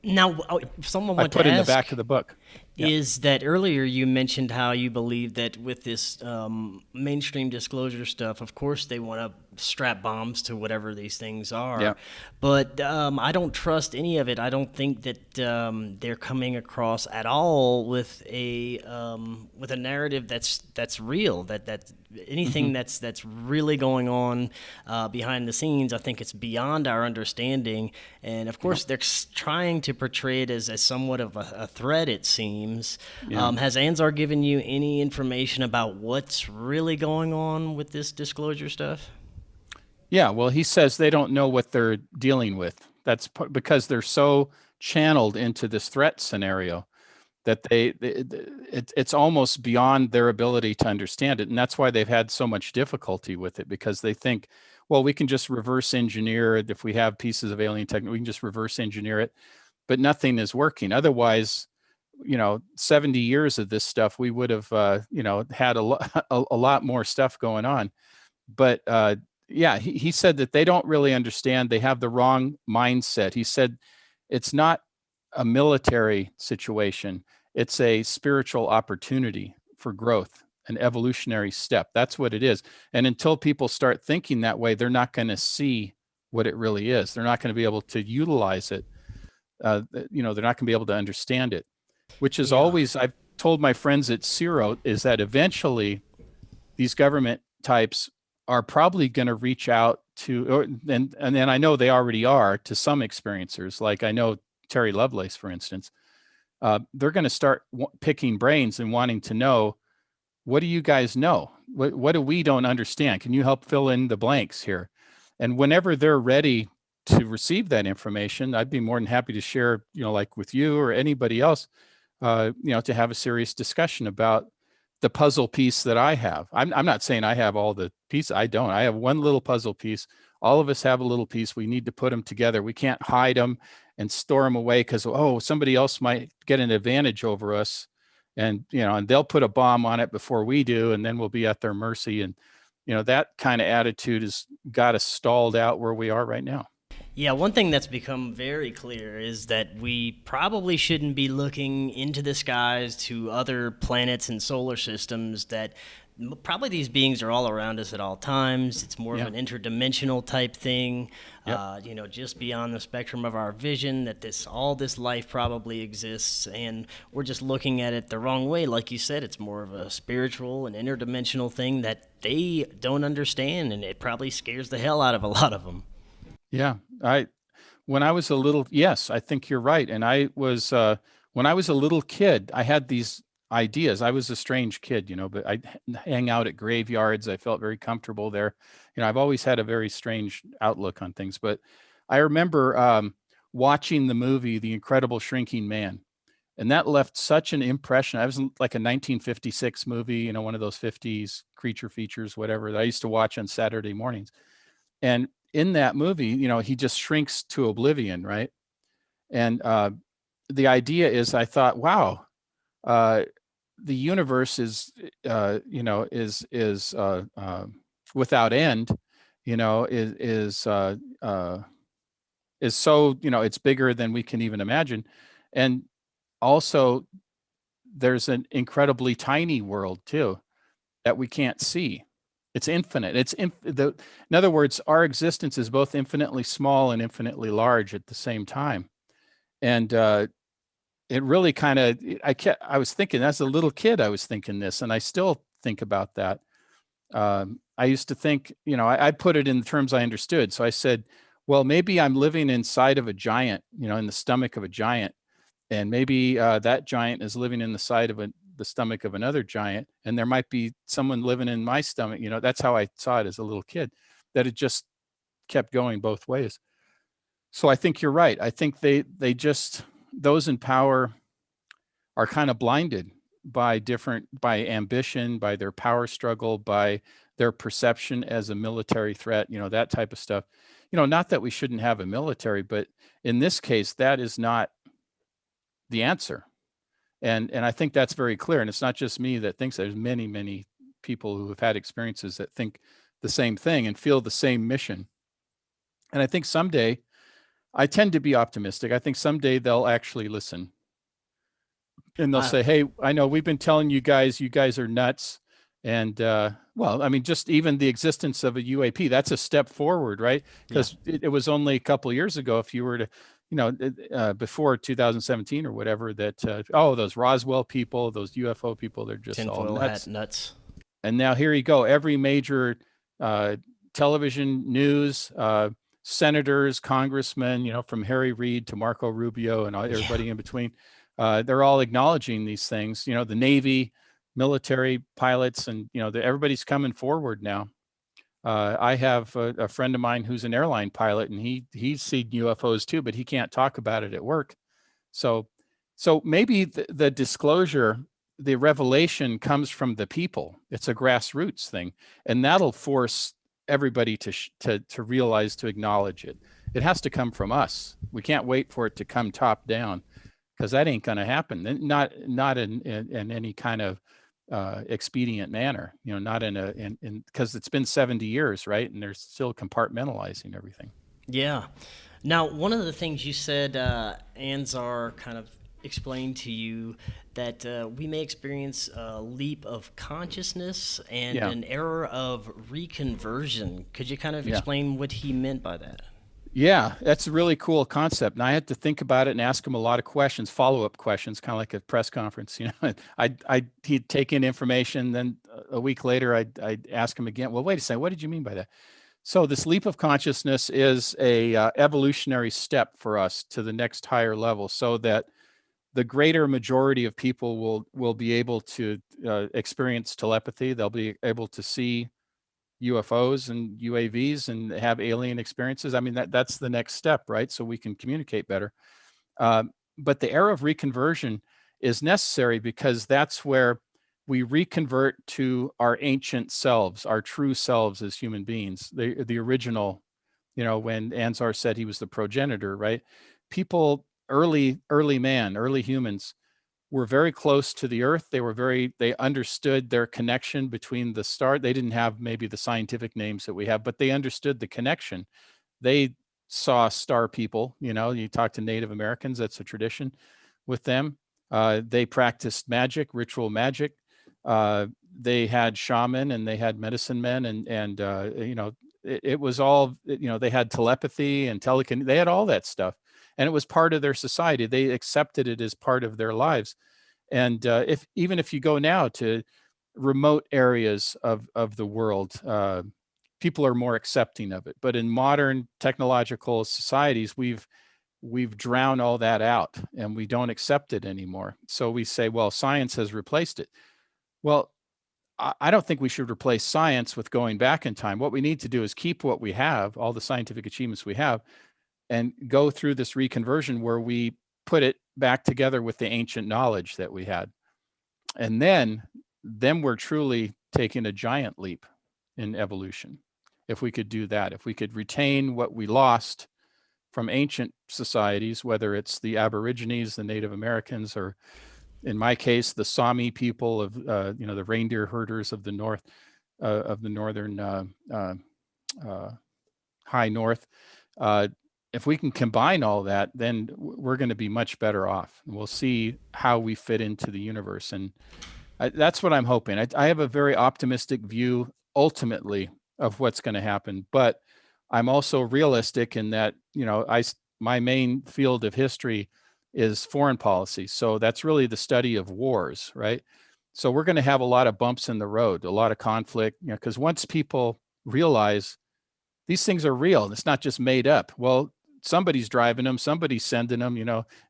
Now, someone I want to put in the back ask of the book. Yeah. is that earlier you mentioned how you believe that with this mainstream disclosure stuff, of course they want to strap bombs to whatever these things are, Yeah. but I don't trust any of it. I don't think that they're coming across at all with a narrative that's real. That anything that's really going on behind the scenes, I think it's beyond our understanding. And of course, they're trying to portray it as somewhat of a threat. It seems. Yeah. Has Anzar given you any information about what's really going on with this disclosure stuff? Yeah, well, he says they don't know what they're dealing with. That's because they're so channeled into this threat scenario that it's almost beyond their ability to understand it. And that's why they've had so much difficulty with it, because they think, well, we can just reverse engineer it. If we have pieces of alien technology, we can just reverse engineer it, but nothing is working. Otherwise, 70 years of this stuff, we would have, had a lot more stuff going on. But yeah, he said that they don't really understand. They have the wrong mindset. He said it's not a military situation. It's a spiritual opportunity for growth, an evolutionary step. That's what it is. And until people start thinking that way, they're not going to see what it really is. They're not going to be able to utilize it. They're not going to be able to understand it, which is always, I've told my friends at Zero, is that eventually these government types are probably going to reach out to, and then I know they already are, to some experiencers. Like I know Terry Lovelace, for instance, they're going to start picking brains and wanting to know, what do you guys know? What do we don't understand? Can you help fill in the blanks here? And whenever they're ready to receive that information, I'd be more than happy to share, like with you or anybody else, to have a serious discussion about the puzzle piece that I have. I'm not saying I have all the pieces. I don't. I have one little puzzle piece. All of us have a little piece. We need to put them together. We can't hide them and store them away because, somebody else might get an advantage over us. And, and they'll put a bomb on it before we do, and then we'll be at their mercy. And, that kind of attitude has got us stalled out where we are right now. Yeah, one thing that's become very clear is that we probably shouldn't be looking into the skies to other planets and solar systems, that probably these beings are all around us at all times. It's more of an interdimensional type thing, just beyond the spectrum of our vision, that all this life probably exists, and we're just looking at it the wrong way. Like you said, it's more of a spiritual and interdimensional thing that they don't understand, and it probably scares the hell out of a lot of them. Yeah, when I was a little, yes, I think you're right. And when I was a little kid, I had these ideas. I was a strange kid, but I hang out at graveyards. I felt very comfortable there. I've always had a very strange outlook on things, but I remember watching the movie, The Incredible Shrinking Man. And that left such an impression. I was like a 1956 movie, one of those 50s creature features, whatever, that I used to watch on Saturday mornings. And in that movie, he just shrinks to oblivion, right? And the idea is, I thought, wow, the universe is, is without end, is so, it's bigger than we can even imagine. And also, there's an incredibly tiny world too that we can't see. It's infinite. In other words, our existence is both infinitely small and infinitely large at the same time. And it really kind of, I was thinking, as a little kid, I was thinking this, and I still think about that. I used to think, I put it in the terms I understood. So I said, well, maybe I'm living inside of a giant, in the stomach of a giant. And maybe that giant is living in the side of the stomach of another giant, and there might be someone living in my stomach. That's how I saw it as a little kid, that it just kept going both ways. So I think you're right. I think they just, those in power are kind of blinded by ambition, by their power struggle, by their perception as a military threat, that type of stuff. Not that we shouldn't have a military, but in this case, that is not the answer. And I think that's very clear. And it's not just me that thinks. There's many, many people who have had experiences that think the same thing and feel the same mission. And I think someday, I tend to be optimistic. I think someday they'll actually listen and they'll say, hey, I know we've been telling you guys are nuts. And well, I mean, just even the existence of a UAP, that's a step forward, right? Because it was only a couple of years ago, if you were to, before 2017 or whatever, that, those Roswell people, those UFO people, they're just all nuts. And now here you go. Every major television news, senators, congressmen, from Harry Reid to Marco Rubio and everybody in between, they're all acknowledging these things. The Navy, military pilots, and everybody's coming forward now. I have a friend of mine who's an airline pilot, and he's seen UFOs too, but he can't talk about it at work. So maybe the disclosure, the revelation comes from the people. It's a grassroots thing, and that'll force everybody to realize, to acknowledge it. It has to come from us. We can't wait for it to come top down, because that ain't going to happen. Not in any kind of expedient manner. Not because it's been 70 years, right? And they're still compartmentalizing everything. Yeah. Now, one of the things you said, Anzar kind of explained to you that we may experience a leap of consciousness and an era of reconversion. Could you kind of explain what he meant by that? Yeah, that's a really cool concept. And I had to think about it and ask him a lot of questions, follow-up questions, kind of like a press conference. He'd take in information, then a week later, I'd ask him again, well, wait a second, what did you mean by that? So this leap of consciousness is a evolutionary step for us to the next higher level, so that the greater majority of people will be able to experience telepathy. They'll be able to see UFOs and UAVs and have alien experiences. I mean, that's the next step, right? So we can communicate better. But the era of reconversion is necessary, because that's where we reconvert to our ancient selves, our true selves as human beings, the original, when Anzar said he was the progenitor, right? People, early humans, were very close to the earth. They understood their connection between the star. They didn't have maybe the scientific names that we have, but they understood the connection. They saw star people. You talk to Native Americans, that's a tradition with them. They practiced magic, ritual magic. They had shaman and they had medicine men, and it was all, they had telepathy and telekinesis. They had all that stuff. And it was part of their society. They accepted it as part of their lives. And even if you go now to remote areas of the world, people are more accepting of it. But in modern technological societies, we've drowned all that out, and we don't accept it anymore. So we say, well, science has replaced it. Well, I don't think we should replace science with going back in time. What we need to do is keep what we have, all the scientific achievements we have, and go through this reconversion where we put it back together with the ancient knowledge that we had. And then we're truly taking a giant leap in evolution. If we could do that, if we could retain what we lost from ancient societies, whether it's the Aborigines, the Native Americans, or in my case, the Sami people of, the reindeer herders of the north, of the northern high north, if we can combine all that, then we're going to be much better off. We'll see how we fit into the universe. And that's what I'm hoping. I have a very optimistic view ultimately of what's going to happen, but I'm also realistic in that, my main field of history is foreign policy. So that's really the study of wars, right? So we're going to have a lot of bumps in the road, a lot of conflict, because once people realize these things are real, and it's not just made up. Well, somebody's driving them, somebody's sending them,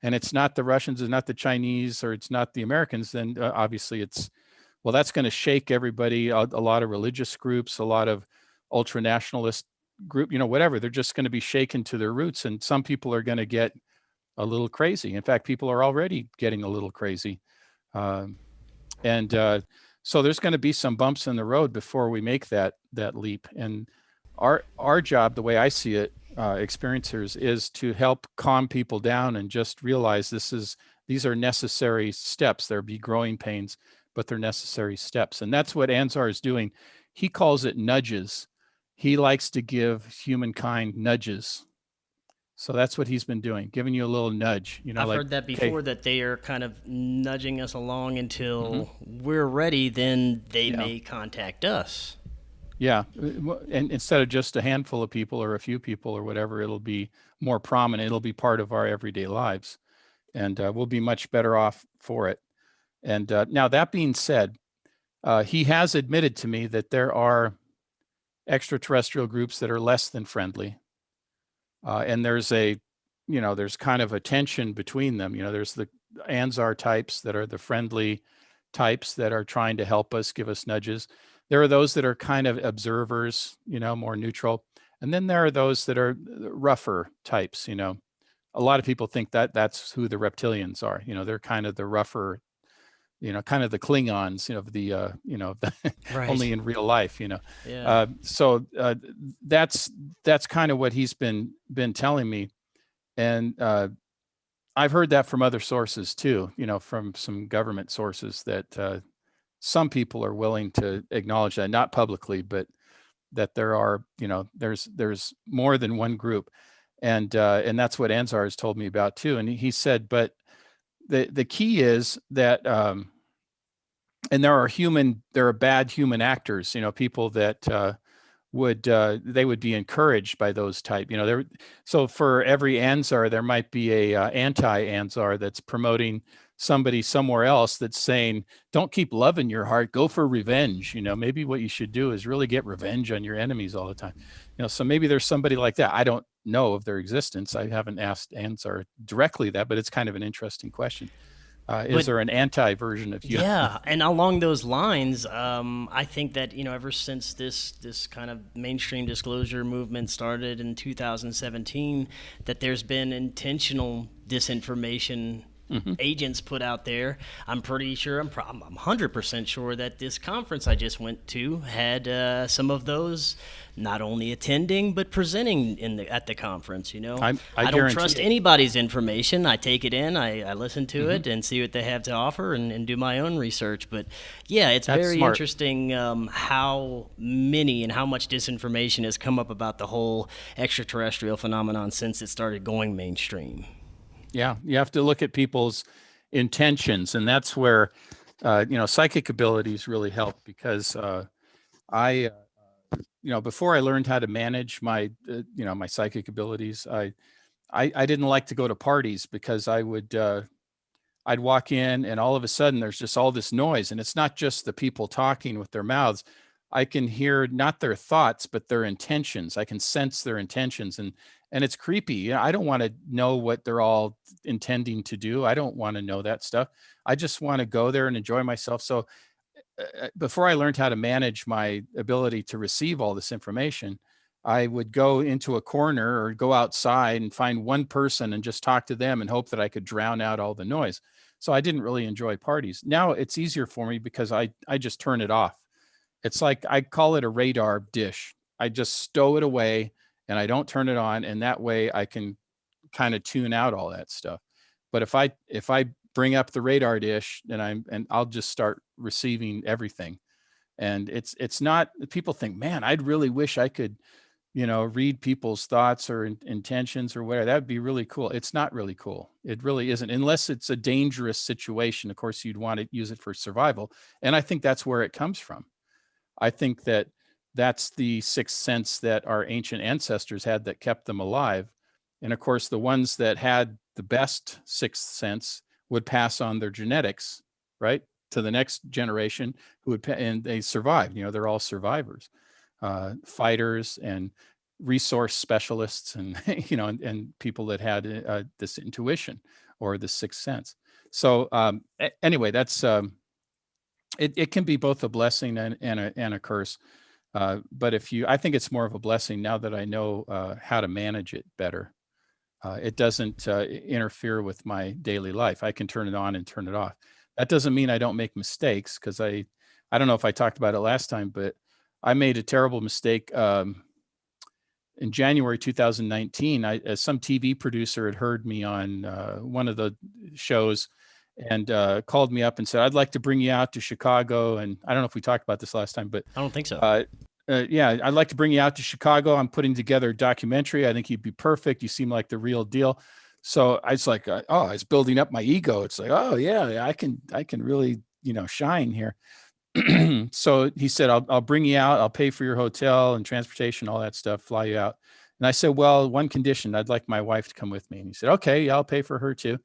and it's not the Russians, it's not the Chinese, or it's not the Americans, then obviously that's going to shake everybody, a lot of religious groups, a lot of ultra-nationalist group, whatever. They're just going to be shaken to their roots, and some people are going to get a little crazy. In fact, people are already getting a little crazy. So there's going to be some bumps in the road before we make that leap. And our job, the way I see it, experiencers, is to help calm people down and just realize this These are necessary steps. There'll be growing pains, but they're necessary steps. And that's what Anzar is doing. He calls it nudges. He likes to give humankind nudges. So that's what he's been doing, giving you a little nudge, I've like, heard that okay, before, that they are kind of nudging us along until we're ready, then they may contact us. yeah. And instead of just a handful of people or a few people or whatever, it'll be more prominent. It'll be part of our everyday lives, and we'll be much better off for it. And now, that being said, he has admitted to me that there are extraterrestrial groups that are less than friendly. And there's there's kind of a tension between them. There's the Anzar types that are the friendly types that are trying to help us, give us nudges. There are those that are kind of observers, more neutral. And then there are those that are rougher types. A lot of people think that that's who the reptilians are. They're kind of the rougher, kind of the Klingons, Right. only in real life, Yeah. So that's kind of what he's been telling me. And I've heard that from other sources too, from some government sources, that some people are willing to acknowledge that, not publicly, but that there are, there's more than one group. And that's what Anzar has told me about too. And he said, but the key is that, and there are bad human actors, people that they would be encouraged by those type, so for every Anzar, there might be a anti-Anzar that's promoting somebody somewhere else that's saying, don't keep loving your heart, go for revenge. Maybe what you should do is really get revenge on your enemies all the time. So maybe there's somebody like that. I don't know of their existence. I haven't asked Anzar directly that, but it's kind of an interesting question. Is there an anti-version of you? Yeah, and along those lines, I think that ever since this kind of mainstream disclosure movement started in 2017, that there's been intentional disinformation agents put out there. I'm pretty sure, I'm 100% sure that this conference I just went to had some of those not only attending but presenting at the conference. I don't trust anybody's information. I take it in, I listen to it and see what they have to offer, and do my own research. But yeah, it's very smart. Interesting how many and how much disinformation has come up about the whole extraterrestrial phenomenon since it started going mainstream. Yeah, you have to look at people's intentions, and that's where psychic abilities really help, because I before I learned how to manage my my psychic abilities, I didn't like to go to parties, because I'd walk in and all of a sudden there's just all this noise, and it's not just the people talking with their mouths. I can hear not their thoughts, but their intentions. I can sense their intentions, and it's creepy. I don't want to know what they're all intending to do. I don't want to know that stuff. I just want to go there and enjoy myself. So before I learned how to manage my ability to receive all this information, I would go into a corner or go outside and find one person and just talk to them and hope that I could drown out all the noise. So I didn't really enjoy parties. Now it's easier for me because I just turn it off. It's like, I call it a radar dish. I just stow it away and I don't turn it on. And that way I can kind of tune out all that stuff. But if I bring up the radar dish, and I'll just start receiving everything. And it's not, people think, man, I'd really wish I could, read people's thoughts or intentions or whatever. That'd be really cool. It's not really cool. It really isn't, unless it's a dangerous situation. Of course, you'd want to use it for survival. And I think that's where it comes from. I think that's the sixth sense that our ancient ancestors had that kept them alive. And of course, the ones that had the best sixth sense would pass on their genetics, right, to the next generation, and they survived. They're all survivors, fighters and resource specialists, and and people that had this intuition or the sixth sense. So anyway, that's it can be both a blessing and a curse. But I think it's more of a blessing now that I know how to manage it better. It doesn't interfere with my daily life. I can turn it on and turn it off. That doesn't mean I don't make mistakes, because I don't know if I talked about it last time, but I made a terrible mistake in January 2019. Some TV producer had heard me on one of the shows and called me up and said, I'd like to bring you out to Chicago. And I don't know if we talked about this last time, but I don't think so. yeah, I'd like to bring you out to Chicago. I'm putting together a documentary. I think you'd be perfect. You seem like the real deal. So I was like, oh, I was building up my ego. It's like, oh yeah, I can really, shine here. So he said, I'll bring you out. I'll pay for your hotel and transportation, all that stuff, fly you out. And I said, well, one condition, I'd like my wife to come with me. And he said, okay, yeah, I'll pay for her too.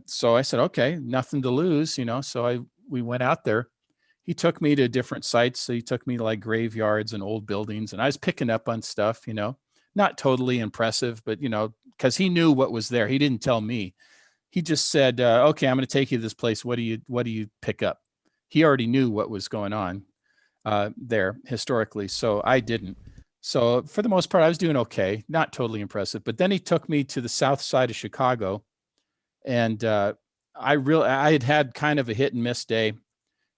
So I said, okay, nothing to lose, So we went out there. He took me to different sites. So he took me to like graveyards and old buildings, and I was picking up on stuff, not totally impressive, but because he knew what was there. He didn't tell me. He just said, okay, I'm going to take you to this place. What do you pick up? He already knew what was going on there historically. So I didn't. So for the most part, I was doing okay, not totally impressive. But then he took me to the south side of Chicago, and I had kind of a hit and miss day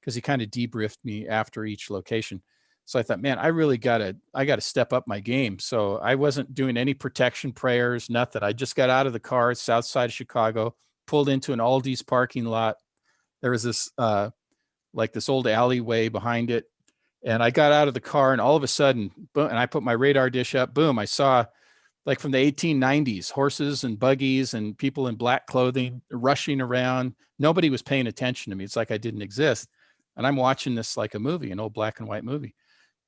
because he kind of debriefed me after each location. So I thought, man, I got to step up my game. So I wasn't doing any protection prayers, nothing. I just got out of the car, south side of Chicago, pulled into an Aldi's parking lot. There was this like this old alleyway behind it. And I got out of the car, and all of a sudden, boom, and I put my radar dish up, boom, I saw like from the 1890s, horses and buggies and people in black clothing rushing around. Nobody was paying attention to me. It's like I didn't exist. And I'm watching this like a movie, an old black and white movie,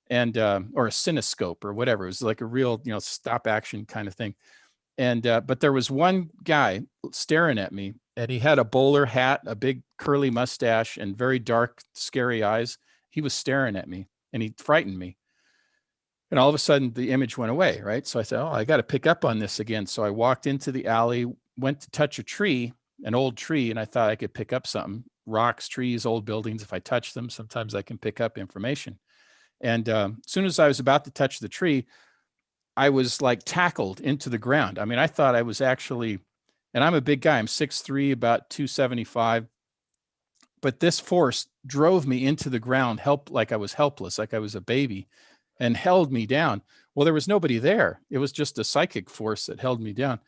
and or a cinescope or whatever. It was like a real, stop action kind of thing. And but there was one guy staring at me, and he had a bowler hat, a big curly mustache, and very dark, scary eyes. He was staring at me, and he frightened me. And all of a sudden, the image went away, right? So I said, oh, I got to pick up on this again. So I walked into the alley, went to touch a tree, an old tree, and I thought I could pick up something. Rocks, trees, old buildings. If I touch them, sometimes I can pick up information. And as soon as I was about to touch the tree, I was like tackled into the ground. I mean, I thought I was actually, and I'm a big guy. I'm 6'3", about 275. But this force drove me into the ground, like I was helpless, like I was a baby, and held me down. Well, there was nobody there. It was just a psychic force that held me down.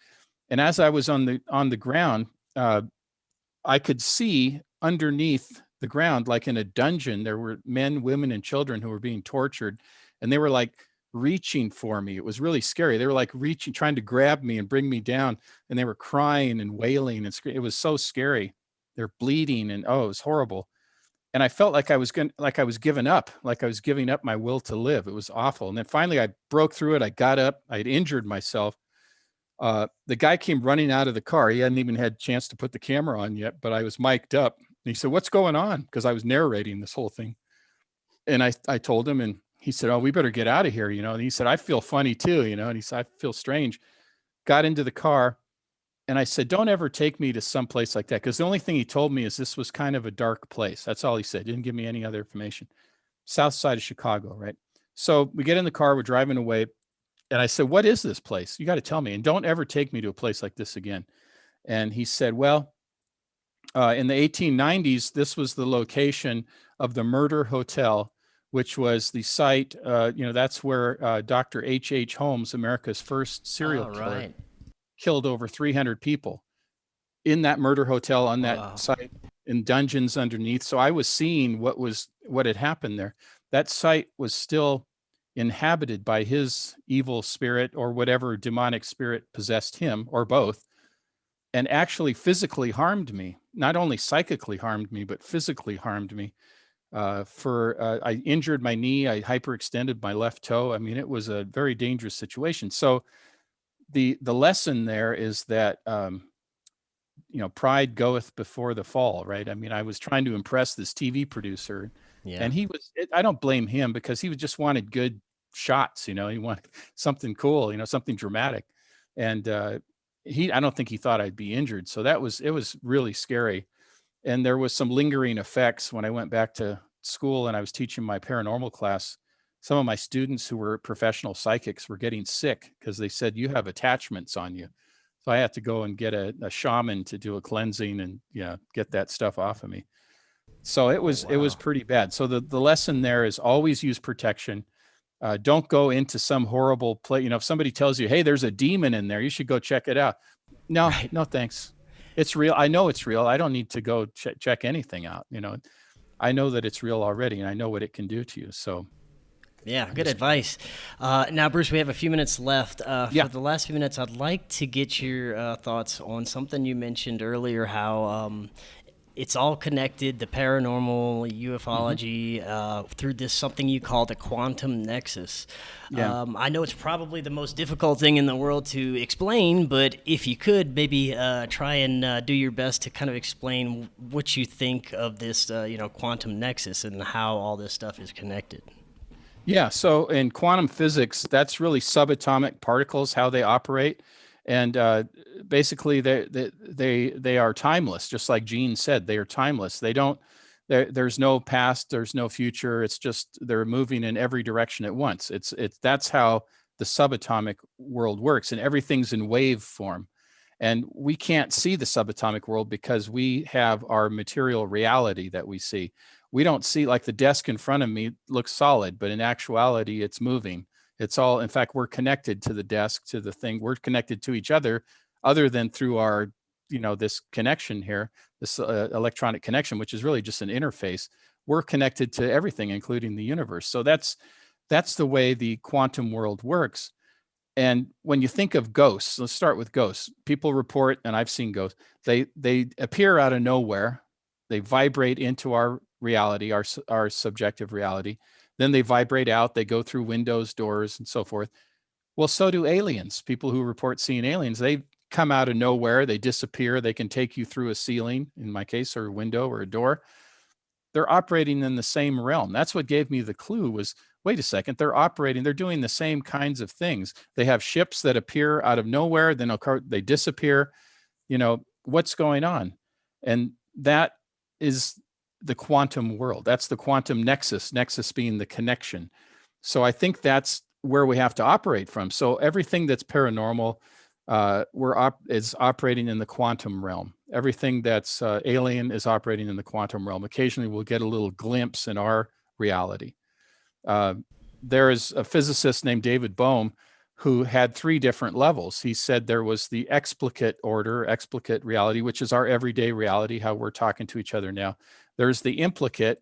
And as I was on the ground, I could see underneath the ground, like in a dungeon, there were men, women, and children who were being tortured, and they were like reaching for me. It was really scary. They were like reaching, trying to grab me and bring me down, and they were crying and wailing and screaming. It was so scary. They're bleeding, and oh, it was horrible. And I felt like I was giving up, like I was giving up my will to live. It was awful. And then finally I broke through it. I got up. I had injured myself. The guy came running out of the car. He hadn't even had a chance to put the camera on yet, but I was mic'd up. And he said, what's going on? Because I was narrating this whole thing. And I told him, and he said, oh, we better get out of here, And he said, I feel funny too, And he said, I feel strange. Got into the car. And I said, don't ever take me to some place like that. Because the only thing he told me is this was kind of a dark place. That's all he said. Didn't give me any other information. South side of Chicago, right? So we get in the car, we're driving away. And I said, what is this place? You got to tell me. And don't ever take me to a place like this again. And he said, well, in the 1890s, this was the location of the Murder Hotel, which was the site, that's where Dr. H.H. Holmes, America's first serial killer, killed over 300 people in that murder hotel on that site, in dungeons underneath. So I was seeing what had happened there. That site was still inhabited by his evil spirit or whatever demonic spirit possessed him, or both, and actually physically harmed me. Not only psychically harmed me, but physically harmed me. I injured my knee. I hyperextended my left toe. I mean, it was a very dangerous situation. So the lesson there is that, pride goeth before the fall, right? I mean, I was trying to impress this TV producer, and I don't blame him, because he just wanted good shots, he wanted something cool, something dramatic. And I don't think he thought I'd be injured. So it was really scary. And there was some lingering effects when I went back to school and I was teaching my paranormal class. Some of my students who were professional psychics were getting sick because they said, you have attachments on you. So I had to go and get a shaman to do a cleansing and get that stuff off of me. So it was pretty bad. So the lesson there is always use protection. Don't go into some horrible place. If somebody tells you, hey, there's a demon in there, you should go check it out. No, thanks. It's real. I know it's real. I don't need to go check anything out. I know that it's real already, and I know what it can do to you. So Yeah, good advice. Now, Bruce, we have a few minutes left. Yeah. For the last few minutes, I'd like to get your thoughts on something you mentioned earlier, how it's all connected, the paranormal, ufology, through this something you call the quantum nexus. Yeah. I know it's probably the most difficult thing in the world to explain, but if you could maybe try and do your best to kind of explain what you think of this, quantum nexus and how all this stuff is connected. Yeah. So in quantum physics, that's really subatomic particles, how they operate. And basically, they are timeless, just like Gene said. They are timeless. They don't. There's no past. There's no future. It's just they're moving in every direction at once. That's how the subatomic world works, and everything's in wave form. And we can't see the subatomic world because we have our material reality that we see. We don't see, like, the desk in front of me looks solid, but in actuality, it's moving. It's all, in fact, we're connected to the desk, to the thing. We're connected to each other than through our, this connection here, this electronic connection, which is really just an interface. We're connected to everything, including the universe. So that's the way the quantum world works. And when you think of ghosts, let's start with ghosts. People report, and I've seen ghosts, they appear out of nowhere. They vibrate into our reality, our subjective reality. Then they vibrate out, they go through windows, doors, and so forth. Well, so do aliens. People who report seeing aliens, they come out of nowhere, they disappear, they can take you through a ceiling, in my case, or a window or a door. They're operating in the same realm. That's what gave me the clue was, wait a second, they're doing the same kinds of things. They have ships that appear out of nowhere, then they disappear. What's going on? And that is the quantum world. That's the quantum nexus being the connection. So I think that's where we have to operate from. So everything that's paranormal is operating in the quantum realm. Everything that's alien is operating in the quantum realm. Occasionally we'll get a little glimpse in our reality. There is a physicist named David Bohm who had 3 different levels. He said there was the explicate reality, which is our everyday reality, how we're talking to each other now. There's the implicate,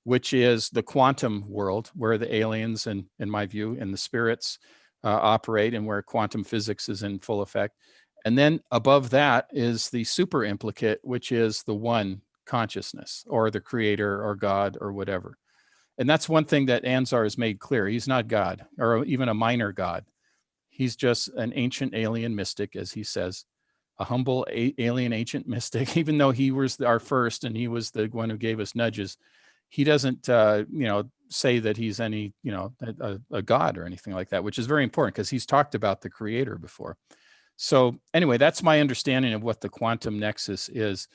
which is the quantum world, where the aliens, and in my view, and the spirits operate, and where quantum physics is in full effect. And then above that is the super implicate, which is the one consciousness, or the creator, or God, or whatever. And that's one thing that Anzar has made clear. He's not God, or even a minor God. He's just an ancient alien mystic, as he says, a humble alien ancient mystic. Even though he was our first and he was the one who gave us nudges, he doesn't, say that he's any, a god or anything like that, which is very important because he's talked about the creator before. So anyway, that's my understanding of what the quantum nexus is.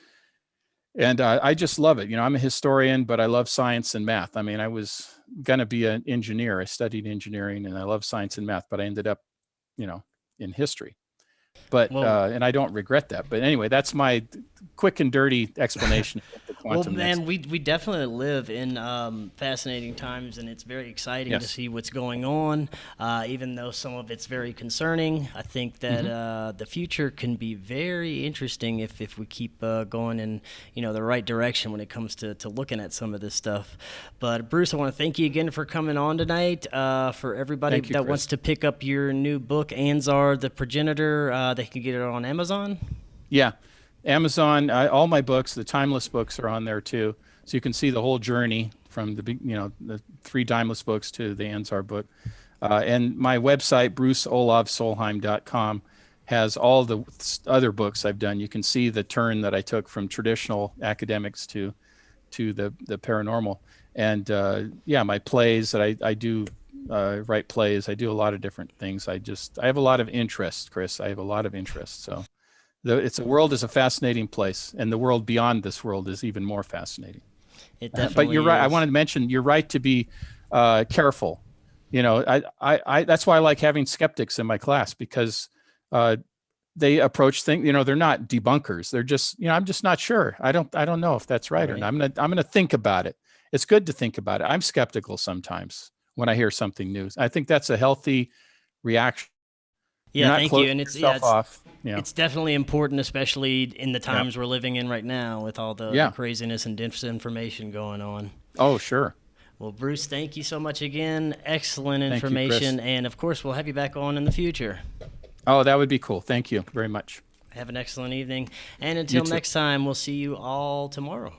And I just love it. I'm a historian, but I love science and math. I mean, I was going to be an engineer. I studied engineering and I love science and math, but I ended up, in history. But and I don't regret that. But anyway, that's my quick and dirty explanation of the quantum nexus. We definitely live in fascinating times, and it's very exciting to see what's going on. Even though some of it's very concerning, I think that the future can be very interesting if we keep going in the right direction when it comes to looking at some of this stuff. But Bruce, I want to thank you again for coming on tonight. For everybody that wants to pick up your new book, Anzar, the Progenitor, they can get it on Amazon. Yeah. Amazon, all my books, the timeless books are on there too. So you can see the whole journey from the 3 timeless books to the Anzar book. And my website, bruceolavsolheim.com, has all the other books I've done. You can see the turn that I took from traditional academics to the paranormal. And my plays that I do, write plays. I do a lot of different things. I have a lot of interest, Chris. I have a lot of interest. So the world is a fascinating place, and the world beyond this world is even more fascinating. It definitely but you're right. is. I wanted to mention you're right to be careful. I that's why I like having skeptics in my class, because they approach things. They're not debunkers. They're just I'm just not sure. I don't know if that's right or not. I'm gonna think about it. It's good to think about it. I'm skeptical sometimes when I hear something new. I think that's a healthy reaction. Yeah, not thank closing you. And it's yourself off. Yeah. it's definitely important, especially in the times we're living in right now with all the craziness and disinformation going on. Oh, sure. Well, Bruce, thank you so much again. Excellent Thank you, information. Chris. And of course, we'll have you back on in the future. Oh, that would be cool. Thank you very much. Have an excellent evening. And until next time, we'll see you all tomorrow.